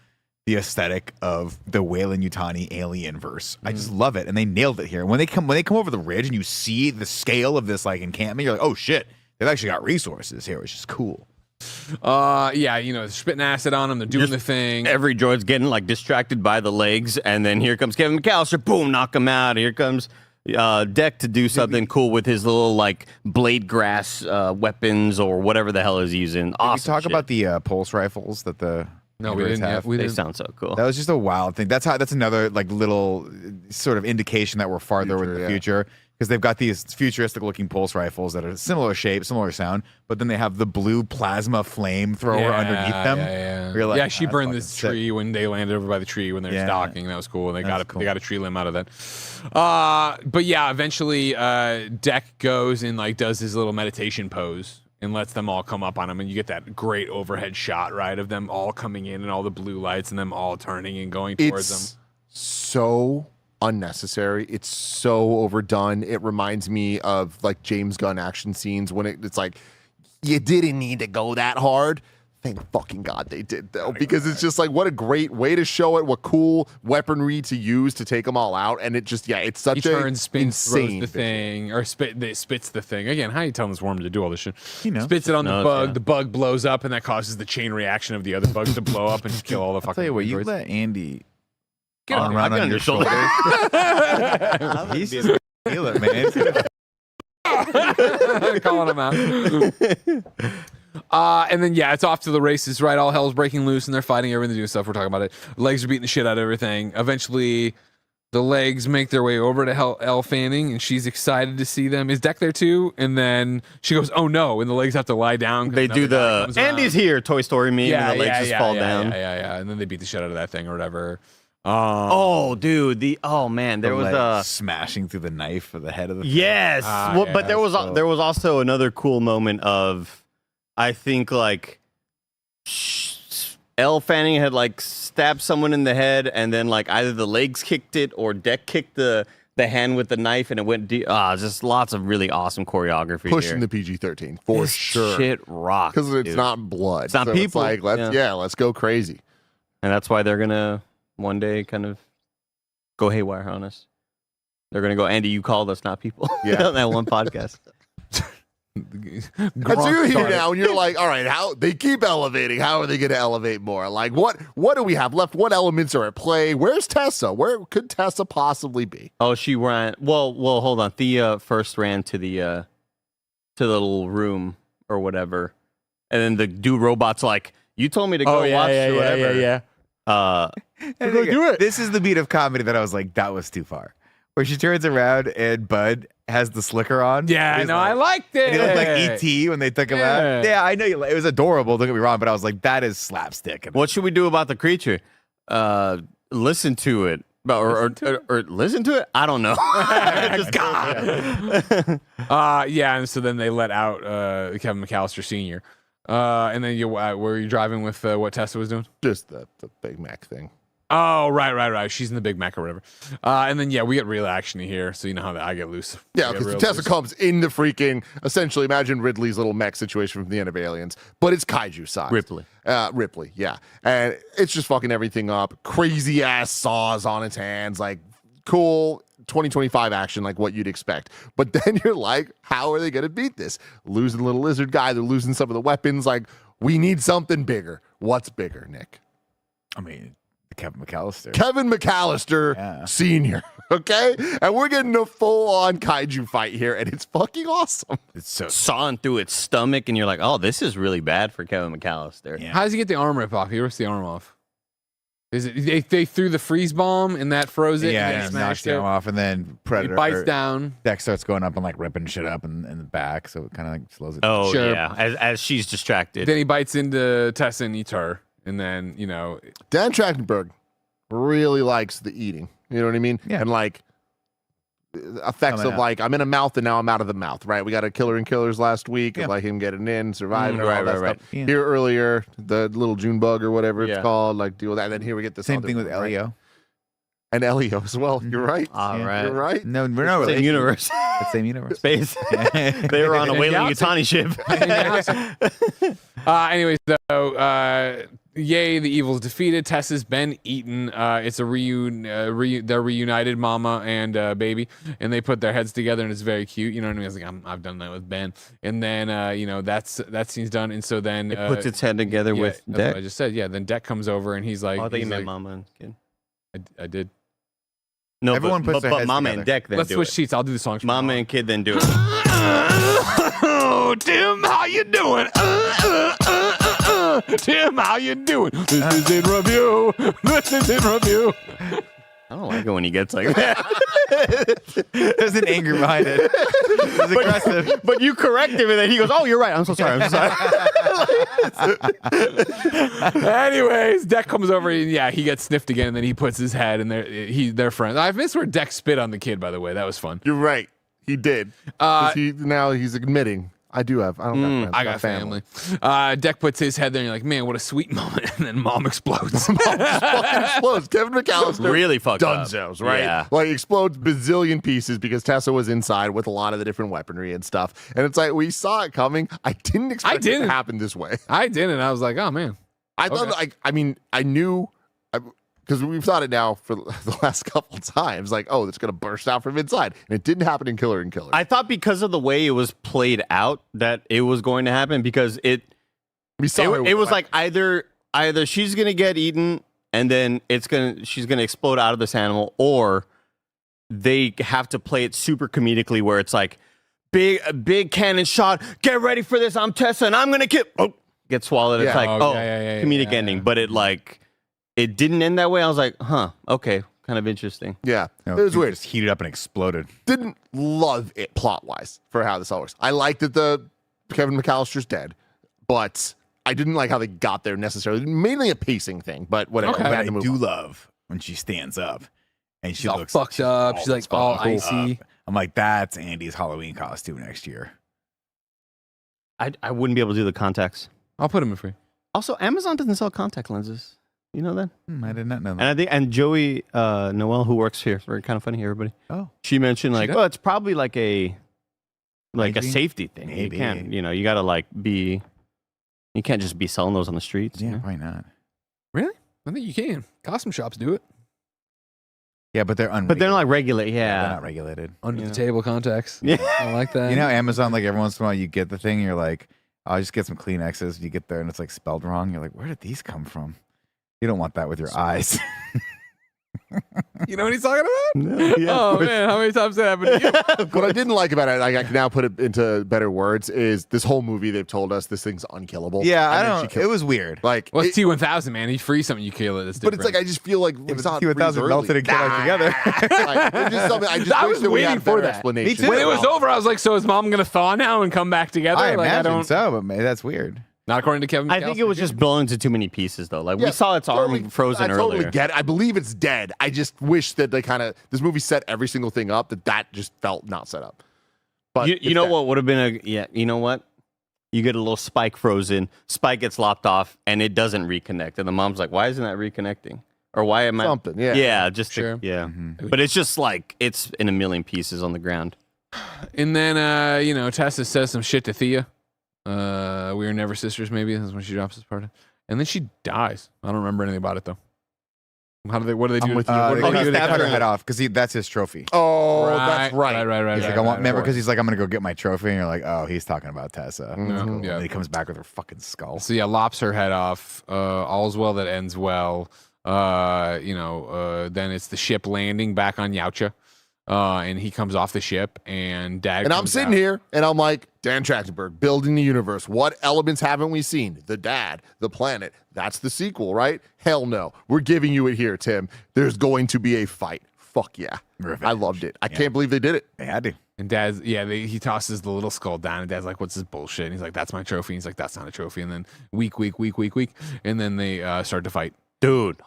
the aesthetic of the Wayland Yutani alien verse. I just love it, and they nailed it here. And when they come over the ridge and you see the scale of this like encampment, you're like, oh shit, they've actually got resources here, which is cool. they're spitting acid on them. They're doing the thing. Every droid's getting like distracted by the legs, and then here comes Kevin McAllister, boom, knock him out. Here comes Deck to do something cool with his little like blade grass weapons or whatever the hell he's using. Awesome. We talk shit. about the pulse rifles that the No, we androids didn't. have. We They didn't. sound so cool. That was just a wild thing. That's another like little sort of indication that we're farther with the future, because they've got these futuristic looking pulse rifles that are similar shape, similar sound, but then they have the blue plasma flamethrower underneath them. Yeah. You're like, Yeah, she "That's burned fucking this sick." tree when they landed over by the tree when they were Yeah. stalking. That was cool. And they That's got they got a tree limb out of that. But yeah, eventually Deck goes and like does his little meditation pose and lets them all come up on him, and you get that great overhead shot, right, of them all coming in and all the blue lights and them all turning and going towards them. So unnecessary. It's so overdone. It reminds me of like James Gunn action scenes when it's like, you didn't need to go that hard. Thank fucking God they did, though, because it's just like, what a great way to show it, what cool weaponry to use to take them all out. And it just, it's such He a turns, spins, throws insane the thing, or spits the thing. Again, how are you telling this worm to do all this shit? He knows. Spits it on the Knows, bug. yeah. The bug blows up, and that causes the chain reaction of the other bugs to blow up and kill all the I'll fucking tell you what, you androids. let Andy Get arm on around I'll get on on your your shoulder. shoulders. He's just feel it, man. Calling him out. And then, it's off to the races, right? All hell's breaking loose, and they're fighting everything, doing stuff. We're talking about it. Legs are beating the shit out of everything. Eventually, the legs make their way over to Elle Fanning, and she's excited to see them. Is Deck there too? And then she goes, oh no, and the legs have to lie down. 'cause They do another guy the comes around. Andy's here Toy Story meme, and the legs just fall down. Yeah. And then they beat the shit out of that thing or whatever. Oh, dude, man, there was a smashing through the knife of the head of the yes, but there was also another cool moment of, I think like Elle Fanning had like stabbed someone in the head, and then like either the legs kicked it or Deck kicked the hand with the knife, and it went deep. Just lots of really awesome choreography. pushing here. the PG-13 for This sure. Shit rocks Because it's dude. not blood. It's not So people. It's like, let's go crazy. And that's why they're gonna one day kind of go haywire on us. They're gonna go, Andy, you called us, not people. Yeah. on that one podcast. And so you're here now, and you're like, all right, how they keep elevating? How are they going to elevate more? Like, what do we have left? What elements are at play? Where's Tessa? Where could Tessa possibly be? Oh, she ran. Well, hold on. Thea first ran to the little room or whatever, and then the dude robot's like, "You told me to go watch or whatever." Do it. This is the beat of comedy that I was like, that was too far. Where she turns around and Bud has the slicker on. Yeah, I know. I liked it. And he looked like E.T. when they took him out. Yeah, I know. It was adorable. Don't get me wrong, but I was like, that is slapstick. What should we do about the creature? Listen to it. Or listen to it? I don't know. Just God. Yeah, and so then they let out Kevin McAllister Sr. And then were you driving with what Tessa was doing? Just the Big Mac thing. Oh, right. She's in the Big Mac or whatever. And then, we get real action here. So you know how I get loose. Yeah, because Tessa comes in the freaking, essentially, imagine Ridley's little mech situation from the end of Aliens, but it's kaiju size. Ripley, yeah. And it's just fucking everything up. Crazy ass saws on its hands, like cool 2025 action, like what you'd expect. But then you're like, how are they going to beat this? Losing the little lizard guy, they're losing some of the weapons. Like, we need something bigger. What's bigger, Nick? I mean, Kevin McAllister. Kevin McAllister Sr. Okay? And we're getting a full-on kaiju fight here, and it's fucking awesome. It's so sawing through its stomach, and you're like, oh, this is really bad for Kevin McAllister. Yeah. How does he get the arm rip off? He rips the arm off. Is it they threw the freeze bomb and that froze it? Yeah, and he knocks the arm off, and then Predator he bites down. Dex starts going up and like ripping shit up in the back, so it kind of like slows it down. Oh, yeah, as she's distracted. Then he bites into Tessa and eats her. And then, Dan Trachtenberg really likes the eating. You know what I mean? Yeah. And like effects of like, I'm in a mouth and now I'm out of the mouth, right? We got a Killer in Killers last week of like him getting in, surviving, all that stuff. Yeah. Here earlier, the little June bug or whatever it's called, like deal with that. And then here we get the same thing with Elio. Right? And Elio as well. You're right. All right. You're right. No, we're not same universe. The same universe. Space. They were on a Weyland Yutani ship. Anyways, though, yay, the evil's defeated. Tessa's been eaten. It's a they're reunited, mama and baby, and they put their heads together, and it's very cute. You know what I mean? I was like, I've done that with Ben, and then that scene's done, and so then it puts its head together with Deck. I just said, then Deck comes over, and he's like, I thought you meant mama and kid. I did. No, everyone puts their heads mama together. and Deck then Let's switch seats. I'll do the songs. Mama and kid then do it. Oh, Tim, how you doing? Tim, how you doing? This is in review. This is in review. I don't like it when he gets like that. There's an anger behind it. It's aggressive. But you correct him, and then he goes, "Oh, you're right. I'm so sorry. I'm so sorry." Anyways, Deck comes over, and he gets sniffed again, and then he puts his head, and they're friends. I missed where Deck spit on the kid, by the way. That was fun. You're right. He did. Now he's admitting. I don't got friends. I got family. Deck puts his head there, and you're like, man, what a sweet moment. And then Mom explodes. Mom just fucking explodes. Kevin McAllister really fucked dunzos, up. right? Yeah. Like explodes bazillion pieces because Tessa was inside with a lot of the different weaponry and stuff. And it's like, we saw it coming. I didn't expect it to happen this way. I didn't. I was like, oh, man. I thought, I knew, because we've thought it now for the last couple times, like, oh, it's going to burst out from inside. And it didn't happen in Killer and Killer. I thought because of the way it was played out that it was going to happen because it was like either she's going to get eaten and then she's going to explode out of this animal, or they have to play it super comedically where it's like big cannon shot, get ready for this, I'm Tessa and I'm going to get swallowed. It's like, comedic ending, but it didn't end that way. I was like, okay, kind of interesting. Yeah, no, it was weird. Just heated up and exploded. Didn't love it plot-wise for how this all works. I like that the Kevin McAllister's dead, but I didn't like how they got there necessarily. Mainly a pacing thing, but whatever. Okay. I do love when she stands up and she looks fucked up. She's like all icy. I'm like, that's Andy's Halloween costume next year. I wouldn't be able to do the contacts. I'll put them in free. Also, Amazon doesn't sell contact lenses. You know that? I did not know that. And I think, and Joey Noel, who works here, very kind of funny here, everybody. Oh, she mentioned like, it's probably like a safety thing. Maybe. You can't, you got to you can't just be selling those on the streets. Yeah, why not? Really? I think you can. Costume shops do it. Yeah, but they're unregulated. But they're not regulated. They're Yeah. not regulated. Under the table contacts. Yeah. I like that. You know, Amazon, like every once in a while, you get the thing, and you're like, I'll just get some Kleenexes. You get there, and it's like spelled wrong. You're like, where did these come from? You don't want that with your eyes. You know what he's talking about? Yeah, Oh man, how many times that happened to you? What I didn't like about it, like I can now put it into better words, is this whole movie they've told us this thing's unkillable. Yeah, And I then don't. she kills It was weird. like, Well, it- it's T1000, man. You free something, you kill it. It's but different. it's like I just feel like Yeah, it's but not T1000 melted and came back together. Like, there's just something, I just I wish was that we waiting had a for better that. explanation. Me too. when it was over, I was like, so is mom gonna thaw now and come back together? I like, imagine don't. so, but maybe that's weird. Not according to Kevin. I think it was just blown into too many pieces, though. Like we saw its arm frozen I earlier. totally get it. I believe it's dead. I just wish that they kind of this movie set every single thing up that just felt not set up. But You it's know dead. what would have been you know what? You get a little spike frozen, spike gets lopped off, and it doesn't reconnect. And the mom's like, why isn't that reconnecting? Or why am I Something, yeah. Yeah, just Sure. yeah. But it's just like it's in a million pieces on the ground. And then Tessa says some shit to Thea. We were never sisters. Maybe that's when she drops this part. And then she dies. I don't remember anything about it though. What do they do? with you. They What do they cut cut her her? head off because that's his trophy. Oh, that's right. Right. He's like, I want. Remember, because he's like, I'm gonna go get my trophy, and you're like, oh, he's talking about Tessa. Mhm. That's cool. Yeah. And then he comes back with her fucking skull. So yeah, lops her head off. All's well that ends well. Then it's the ship landing back on Yautja. And he comes off the ship, and Dad. And I'm comes sitting out. here, and I'm like, Dan Trachtenberg, building the universe. What elements haven't we seen? The dad, the planet. That's the sequel, right? Hell no. We're giving you it here, Tim. There's going to be a fight. Fuck yeah. Revenge. I loved it. I can't believe they did it. They had to. And Dad's, he tosses the little skull down, and Dad's like, "What's this bullshit?" And he's like, "That's my trophy." And he's like, "That's not a trophy." And then weak, and then they start to fight. Dude.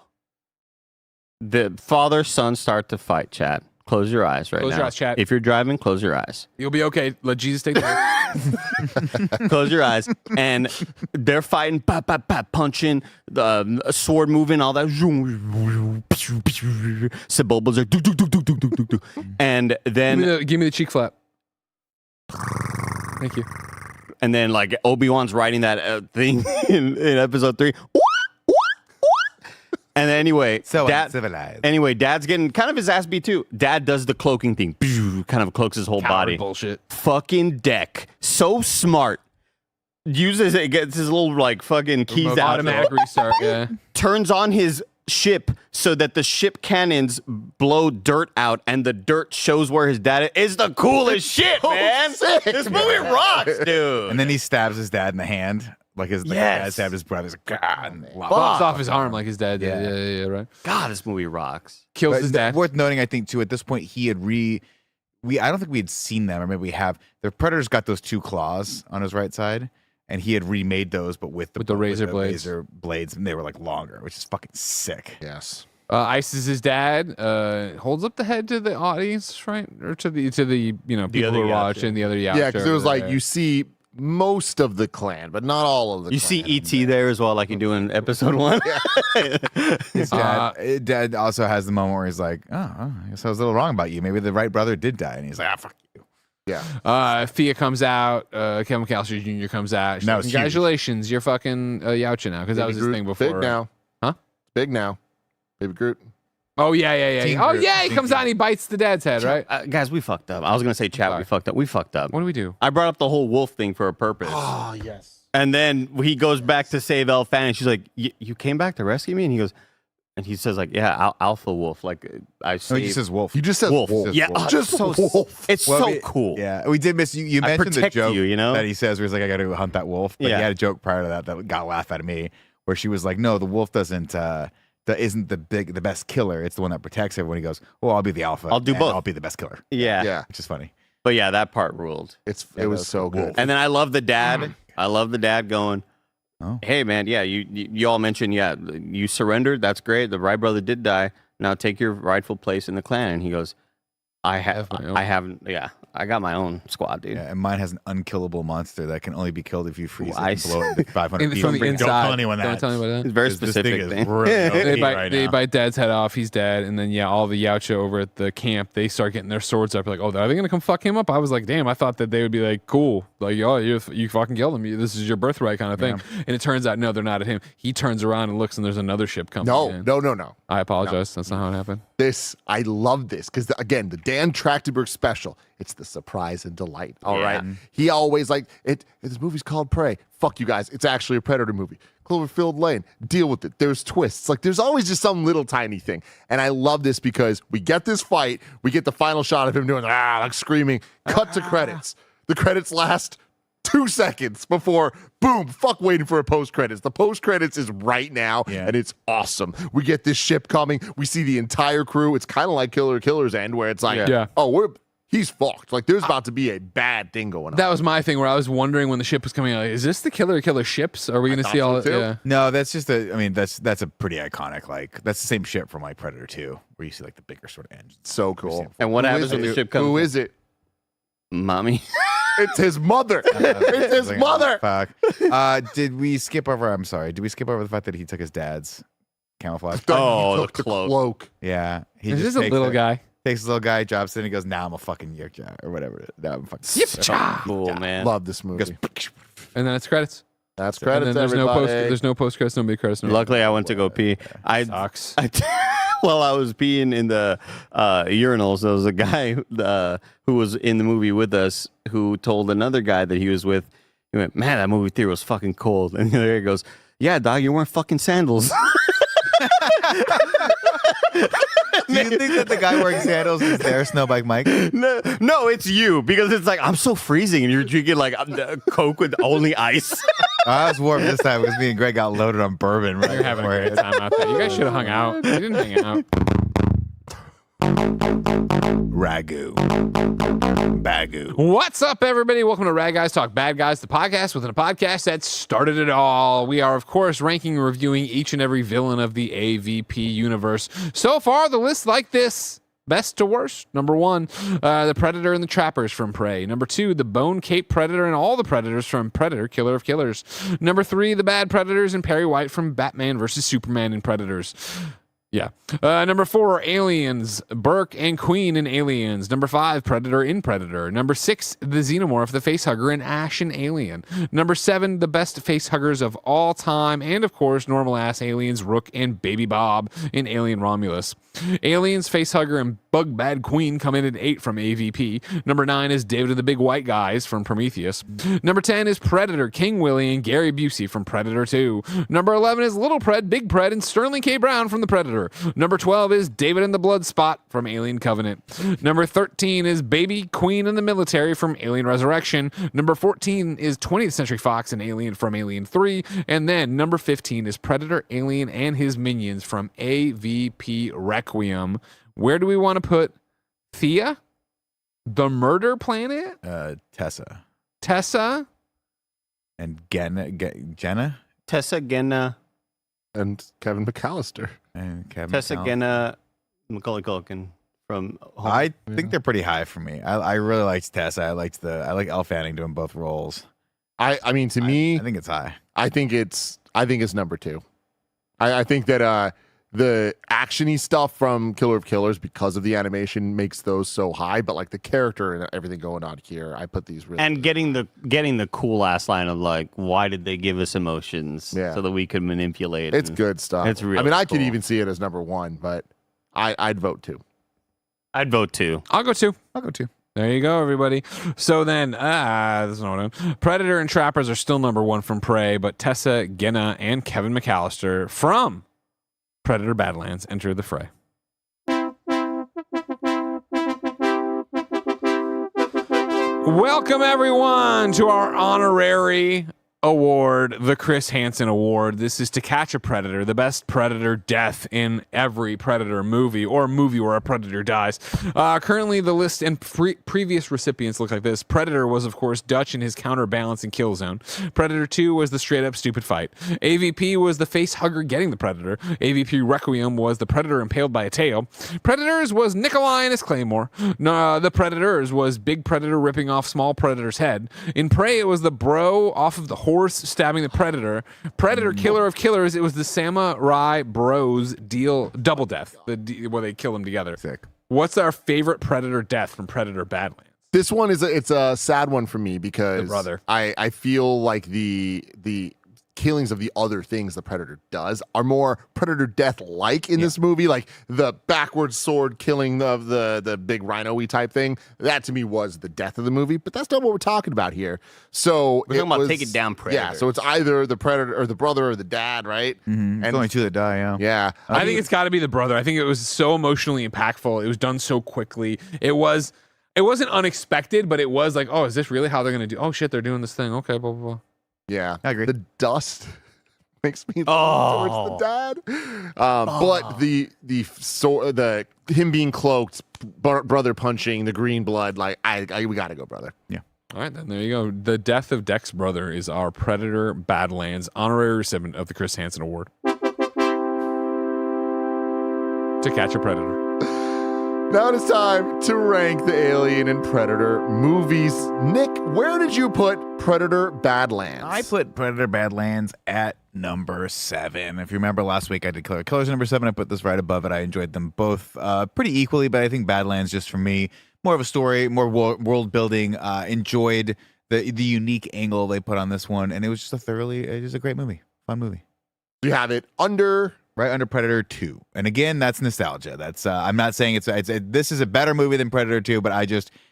The father son start to fight, chat. Close your eyes right now. Close your eyes, chat. If you're driving, close your eyes. You'll be okay. Let Jesus take the Close your eyes. And they're fighting, punching, the sword moving, all that. Sebulba's like, do. And then give me the cheek flap. Thank you. and then like Obi-Wan's writing that thing in episode 3. And then anyway, So Dad, uncivilized. anyway, Dad's getting kind of his ass beat too. Dad does the cloaking thing, kind of cloaks his whole Coward body. bullshit. Fucking Deck, so smart. Uses it, gets his little like fucking keys out, Automatic restart. Yeah. turns on his ship so that the ship cannons blow dirt out, and the dirt shows where his dad is. It's the coolest shit, man. sick, This movie rocks, dude. And then he stabs his dad in the hand, like his Yes. dad stabbed his brother. He's like, God. and lops Lops Fuck. off his arm like his dad did. Yeah. Yeah, right. God, this movie rocks. Kills But his dad. worth noting, I think, too, at this point, he had I don't think we had seen them, or maybe we have. The Predator's got those 2 claws on his right side, and he had remade those, but with the razor blades. razor blades, and they were like longer, which is fucking sick. Yes. Ices his dad. Holds up the head to the audience, right, or to the people other who are Yautja. watching the other Yautja. Yeah, because it was like there. you see most of the clan, but not all of the You clan. see E.T. there as well, like you do in episode 1. His dad also has the moment where he's like, I guess I was a little wrong about you. Maybe the right brother did die. And he's like, fuck you. Yeah. Thea comes out. Kevin McAllister Jr. comes out. She's That like, was huge. congratulations, you're fucking Yautja now, because that Baby was his Groot, thing before. Big now. Huh? Big now. Baby Groot. Oh yeah. Team Oh Groot. yeah, he Team comes out and he bites the dad's head, right? Guys, we fucked up. I was gonna say, chat, Sorry. we fucked up. We fucked up. What do we do? I brought up the whole wolf thing for a purpose. Oh, yes. And then he goes back to save El Fan, and she's like, "You came back to rescue me?" And he goes, and he says like, "Yeah, Alpha Wolf. Like I No, saved." he just says wolf. You just said wolf. wolf. Yeah, wolf. Just so wolf. It's Well, so cool. Yeah, we did miss you. You I mentioned the protect joke you, you know? that he says where he's like, I got to hunt that wolf. But Yeah. he had a joke prior to that got a laugh out of me, where she was like, no, the wolf doesn't. That isn't the best killer. It's the one that protects everyone. He goes, well, I'll be the alpha. I'll do and both. I'll be the best killer. Yeah. Yeah. Which is funny. But yeah, that part ruled. It that was was so cool. good. And then I love the dad. I love the dad going, Oh. "Hey man, yeah, you all mentioned, yeah, you surrendered. That's great. The Wright brother did die. Now take your rightful place in the clan." And he goes, I have my own. I haven't. Yeah, I got my own squad, dude. Yeah, and mine has an unkillable monster that can only be killed if you freeze it Ice. and blow it 500 feet. From the Don't inside. tell anyone that. Don't tell anybody that. It's very 'Cause this specific thing is thing. really OP They now. bite Dad's head off. He's dead. And then, all the Yautja over at the camp, they start getting their swords up. Like, oh, are they going to come fuck him up? I was like, damn, I thought that they would be like, cool. Like, oh, you fucking killed him. This is your birthright kind of thing. And it turns out, no, they're not at him. He turns around and looks, and there's another ship coming in. No. I apologize. That's not how it happened. I love this because, again, the Dan Trachtenberg special, it's the surprise and delight. All right, he always this movie's called Prey. Fuck you guys. It's actually a Predator movie. Cloverfield Lane. Deal with it. There's twists. Like, there's always just some little tiny thing. And I love this because we get this fight. We get the final shot of him doing, like screaming. Cut to credits. The credits last 2 seconds before, boom, fuck waiting for a post-credits. The post-credits is right now, and it's awesome. We get this ship coming. We see the entire crew. It's kind of like Killer's End, where it's like, he's fucked. Like, there's about to be a bad thing going on. That was my thing where I was wondering when the ship was coming out, like, is this the Killer ships? Are we going to see all so, yeah. No, that's just that's a pretty iconic, like, that's the same ship from like Predator 2, where you see like the bigger sort of engines. So cool. And what happens when the ship comes? Who is it? Mommy. It's his mother. It's his Like, mother. Fuck. Did we skip over the fact that he took his dad's camouflage? Oh, He the took the cloak. cloak. Yeah. He Is just this a takes little it, guy? Takes the little guy, drops it, and he goes, "Now I'm a fucking yurcha," or whatever. Now I'm fucking Yipcha! Cool, man. Love this movie. Goes, And then it's credits. That's And credits, then there's everybody. no post credits, no mid credits. No Luckily, I went to go pee. sucks. While I was peeing in the urinals, there was a guy who was in the movie with us who told another guy that he was with, he went, "Man, that movie theater was fucking cold." And the other guy goes, "Yeah, dog, you're wearing fucking sandals." Do you think that the guy wearing sandals is there, Snowbike Mike? No, it's you, because it's like, I'm so freezing and you're drinking like Coke with only ice. I was warm this time because me and Greg got loaded on bourbon. Right You're having a great time out there. You guys should have hung out. You didn't hang out. Ragu. Bagu. What's up, everybody? Welcome to Rad Guys Talk Bad Guys, the podcast within a podcast that started it all. We are, of course, ranking and reviewing each and every villain of the AVP universe. So far, the list like this. Best to worst. Number 1, the Predator and the Trappers from Prey. Number 2, the Bone Cape Predator and all the Predators from Predator, Killer of Killers. Number 3, the Bad Predators and Perry White from Batman vs. Superman and Predators. Yeah. Number 4, Aliens, Burke and Queen in Aliens. Number 5, Predator in Predator. Number 6, the Xenomorph, the Facehugger in Ash and Alien. Number 7, the best facehuggers of all time. And, of course, normal-ass aliens, Rook and Baby Bob in Alien Romulus. Aliens, Facehugger, and Bug Bad Queen come in at 8 from AVP. Number 9 is David and the Big White Guys from Prometheus. Number 10 is Predator, King Willie, and Gary Busey from Predator 2. Number 11 is Little Pred, Big Pred, and Sterling K. Brown from The Predator. Number 12 is David and the Blood Spot from Alien Covenant. Number 13 is Baby Queen and the Military from Alien Resurrection. Number 14 is 20th Century Fox and Alien from Alien 3. And then number 15 is Predator, Alien, and his minions from AVP Requiem. Where do we want to put Thea? The Murder Planet? Tessa. Tessa? And Jenna? Tessa Genna. And Kevin McAllister. And Kevin Tessa McAllister. Genna. Macaulay Culkin from Home. I think they're pretty high for me. I really liked Tessa. I like Elle Fanning doing both roles. I mean, to me, I think it's high. I think it's number 2. I think that the actiony stuff from Killer of Killers, because of the animation, makes those so high. But like the character and everything going on here, I put these really. And getting the cool ass line of like, why did they give us emotions so that we could manipulate? It's good stuff. It's really I mean, I could cool. even see it as number 1, but I'd vote 2. I'd vote 2. I'll go 2. I'll go 2. There you go, everybody. So then, this is not what I'm. Predator and Trappers are still number 1 from Prey, but Tessa Genna and Kevin McAllister from Predator Badlands enter the fray. Welcome, everyone, to our honorary award, the Chris Hansen Award. This is To Catch a Predator, the best predator death in every Predator movie, or a movie where a predator dies. Currently, the list and previous recipients look like this. Predator was, of course, Dutch in his counterbalancing kill zone. Predator 2 was the straight-up stupid fight. AVP was the face hugger getting the Predator. AVP Requiem was the Predator impaled by a tail. Predators was Nikolai and his Claymore. The Predators was Big Predator ripping off Small Predator's head. In Prey, it was the bro off of the horse stabbing the Predator. Predator Killer of Killers, it was the Samurai Bros deal double death, where they kill them together. Sick. What's our favorite Predator death from Predator Badlands? This one it's a sad one for me because The brother. I feel like the killings of the other things the Predator does are more Predator death like in this movie, like the backwards sword killing of the big rhino-y type thing. That to me was the death of the movie, but that's not what we're talking about here. So We're talking about Take It Down Predator. Yeah, so it's either the Predator or the brother or the dad, right? Mm-hmm. There's only two that die, yeah. Yeah. I think it's got to be the brother. I think it was so emotionally impactful. It was done so quickly. It wasn't unexpected, but it was like, oh, is this really how they're going to do? Oh, shit, they're doing this thing. Okay, blah, blah, blah. Yeah, I agree. The dust makes me towards the dad. But the him being cloaked, brother punching, the green blood, like we got to go, brother. Yeah. All right, then there you go. The death of Dex brother is our Predator Badlands honorary recipient of the Chris Hansen Award. To Catch a Predator. Now it is time to rank the Alien and Predator movies. Nick, where did you put Predator Badlands? I put Predator Badlands at number 7. If you remember last week, I did Killers number 7. I put this right above it. I enjoyed them both pretty equally, but I think Badlands, just for me, more of a story, more world building. Enjoyed the unique angle they put on this one, and it was just a great movie, fun movie. You have it under. Right under Predator 2. And again, that's nostalgia. That's I'm not saying this is a better movie than Predator 2, but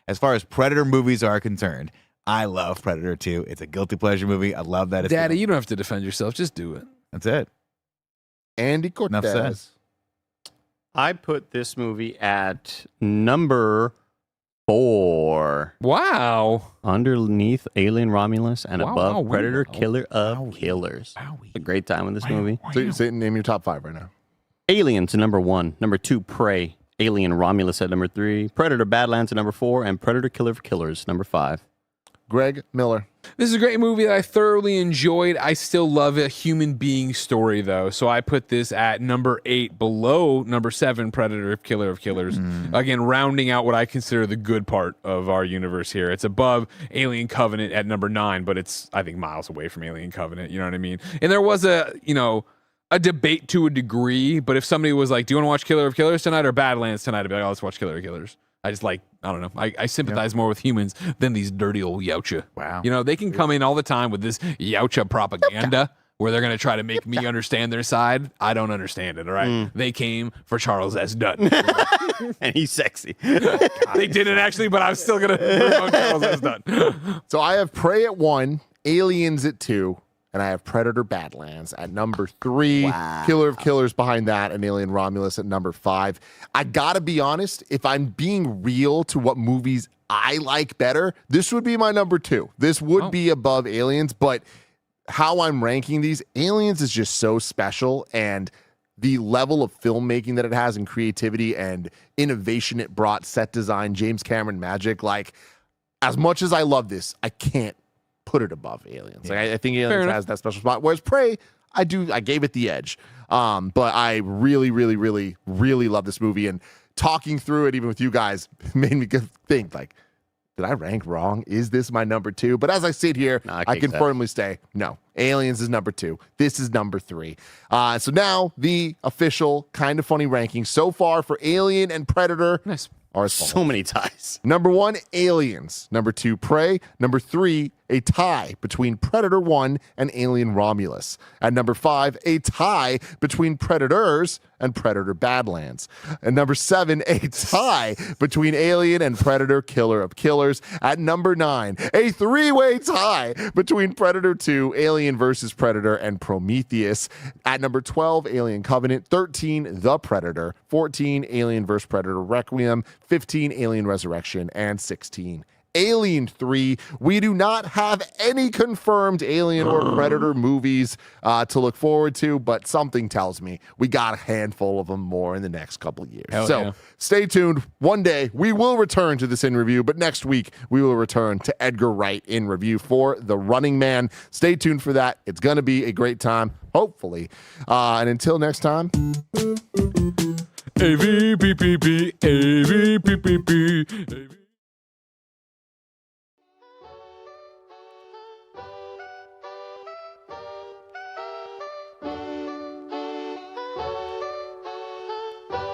as far as Predator movies are concerned, I love Predator 2. It's a guilty pleasure movie. I love that. Daddy, you don't have to defend yourself. Just do it. That's it. Andy Cortez. Enough said. I put this movie at number 4. Wow. Underneath Alien Romulus and above Predator Killer of Wowie. Killers. Wowie. A great time in this movie. So you say, name your top 5 right now. Aliens at number 1. Number 2, Prey. Alien Romulus at number 3. Predator Badlands at number 4. And Predator Killer of Killers, number 5. Greg Miller. This is a great movie that I thoroughly enjoyed. I still love a human being story, though. So I put this at number 8, below number 7, Predator Killer of Killers. Again, rounding out what I consider the good part of our universe here. It's above Alien Covenant at number 9, but it's, I think, miles away from Alien Covenant. You know what I mean? And there was a debate to a degree, but if somebody was like, do you want to watch Killer of Killers tonight or Badlands tonight? I'd be like, oh, let's watch Killer of Killers. I just I don't know. I sympathize more with humans than these dirty old Yautja. Wow. You know, they can come in all the time with this Yautja propaganda where they're going to try to make me understand their side. I don't understand it, all right? They came for Charles S. Dutton. And he's sexy. They didn't actually, but I'm still going to promote Charles S. Dutton. So I have Prey at 1, Aliens at 2, and I have Predator Badlands at number 3. Wow. Killer of Killers behind that, and Alien Romulus at number 5. I gotta be honest, if I'm being real to what movies I like better, this would be my number 2. This would be above Aliens, but how I'm ranking these, Aliens is just so special, and the level of filmmaking that it has and creativity and innovation it brought, set design, James Cameron magic, like, as much as I love this, I can't put it above Aliens. Like, I think Aliens has that special spot. Whereas Prey, I gave it the edge. But I really, really, really, really love this movie. And talking through it, even with you guys, made me think, like, did I rank wrong? Is this my number 2? But as I sit here, I can firmly say, no, Aliens is number 2. This is number 3. So now the official Kind of Funny ranking so far for Alien and Predator Nice. are as follows. So many ties. Number 1, Aliens. Number 2, Prey. Number 3, a tie between Predator 1 and Alien Romulus. At number 5, a tie between Predators and Predator Badlands. And number 7, a tie between Alien and Predator Killer of Killers. At number 9, a 3-way tie between Predator 2, Alien vs. Predator, and Prometheus. At number 12, Alien Covenant. 13, The Predator. 14, Alien vs. Predator Requiem. 15, Alien Resurrection. And 16, Alien 3. We do not have any confirmed Alien or Predator movies to look forward to, but something tells me we got a handful of them more in the next couple of years. Hell so yeah. stay tuned. One day we will return to this in review, but next week we will return to Edgar Wright in review for The Running Man. Stay tuned for that. It's going to be a great time, hopefully. And until next time. AVPPP, AVPPP.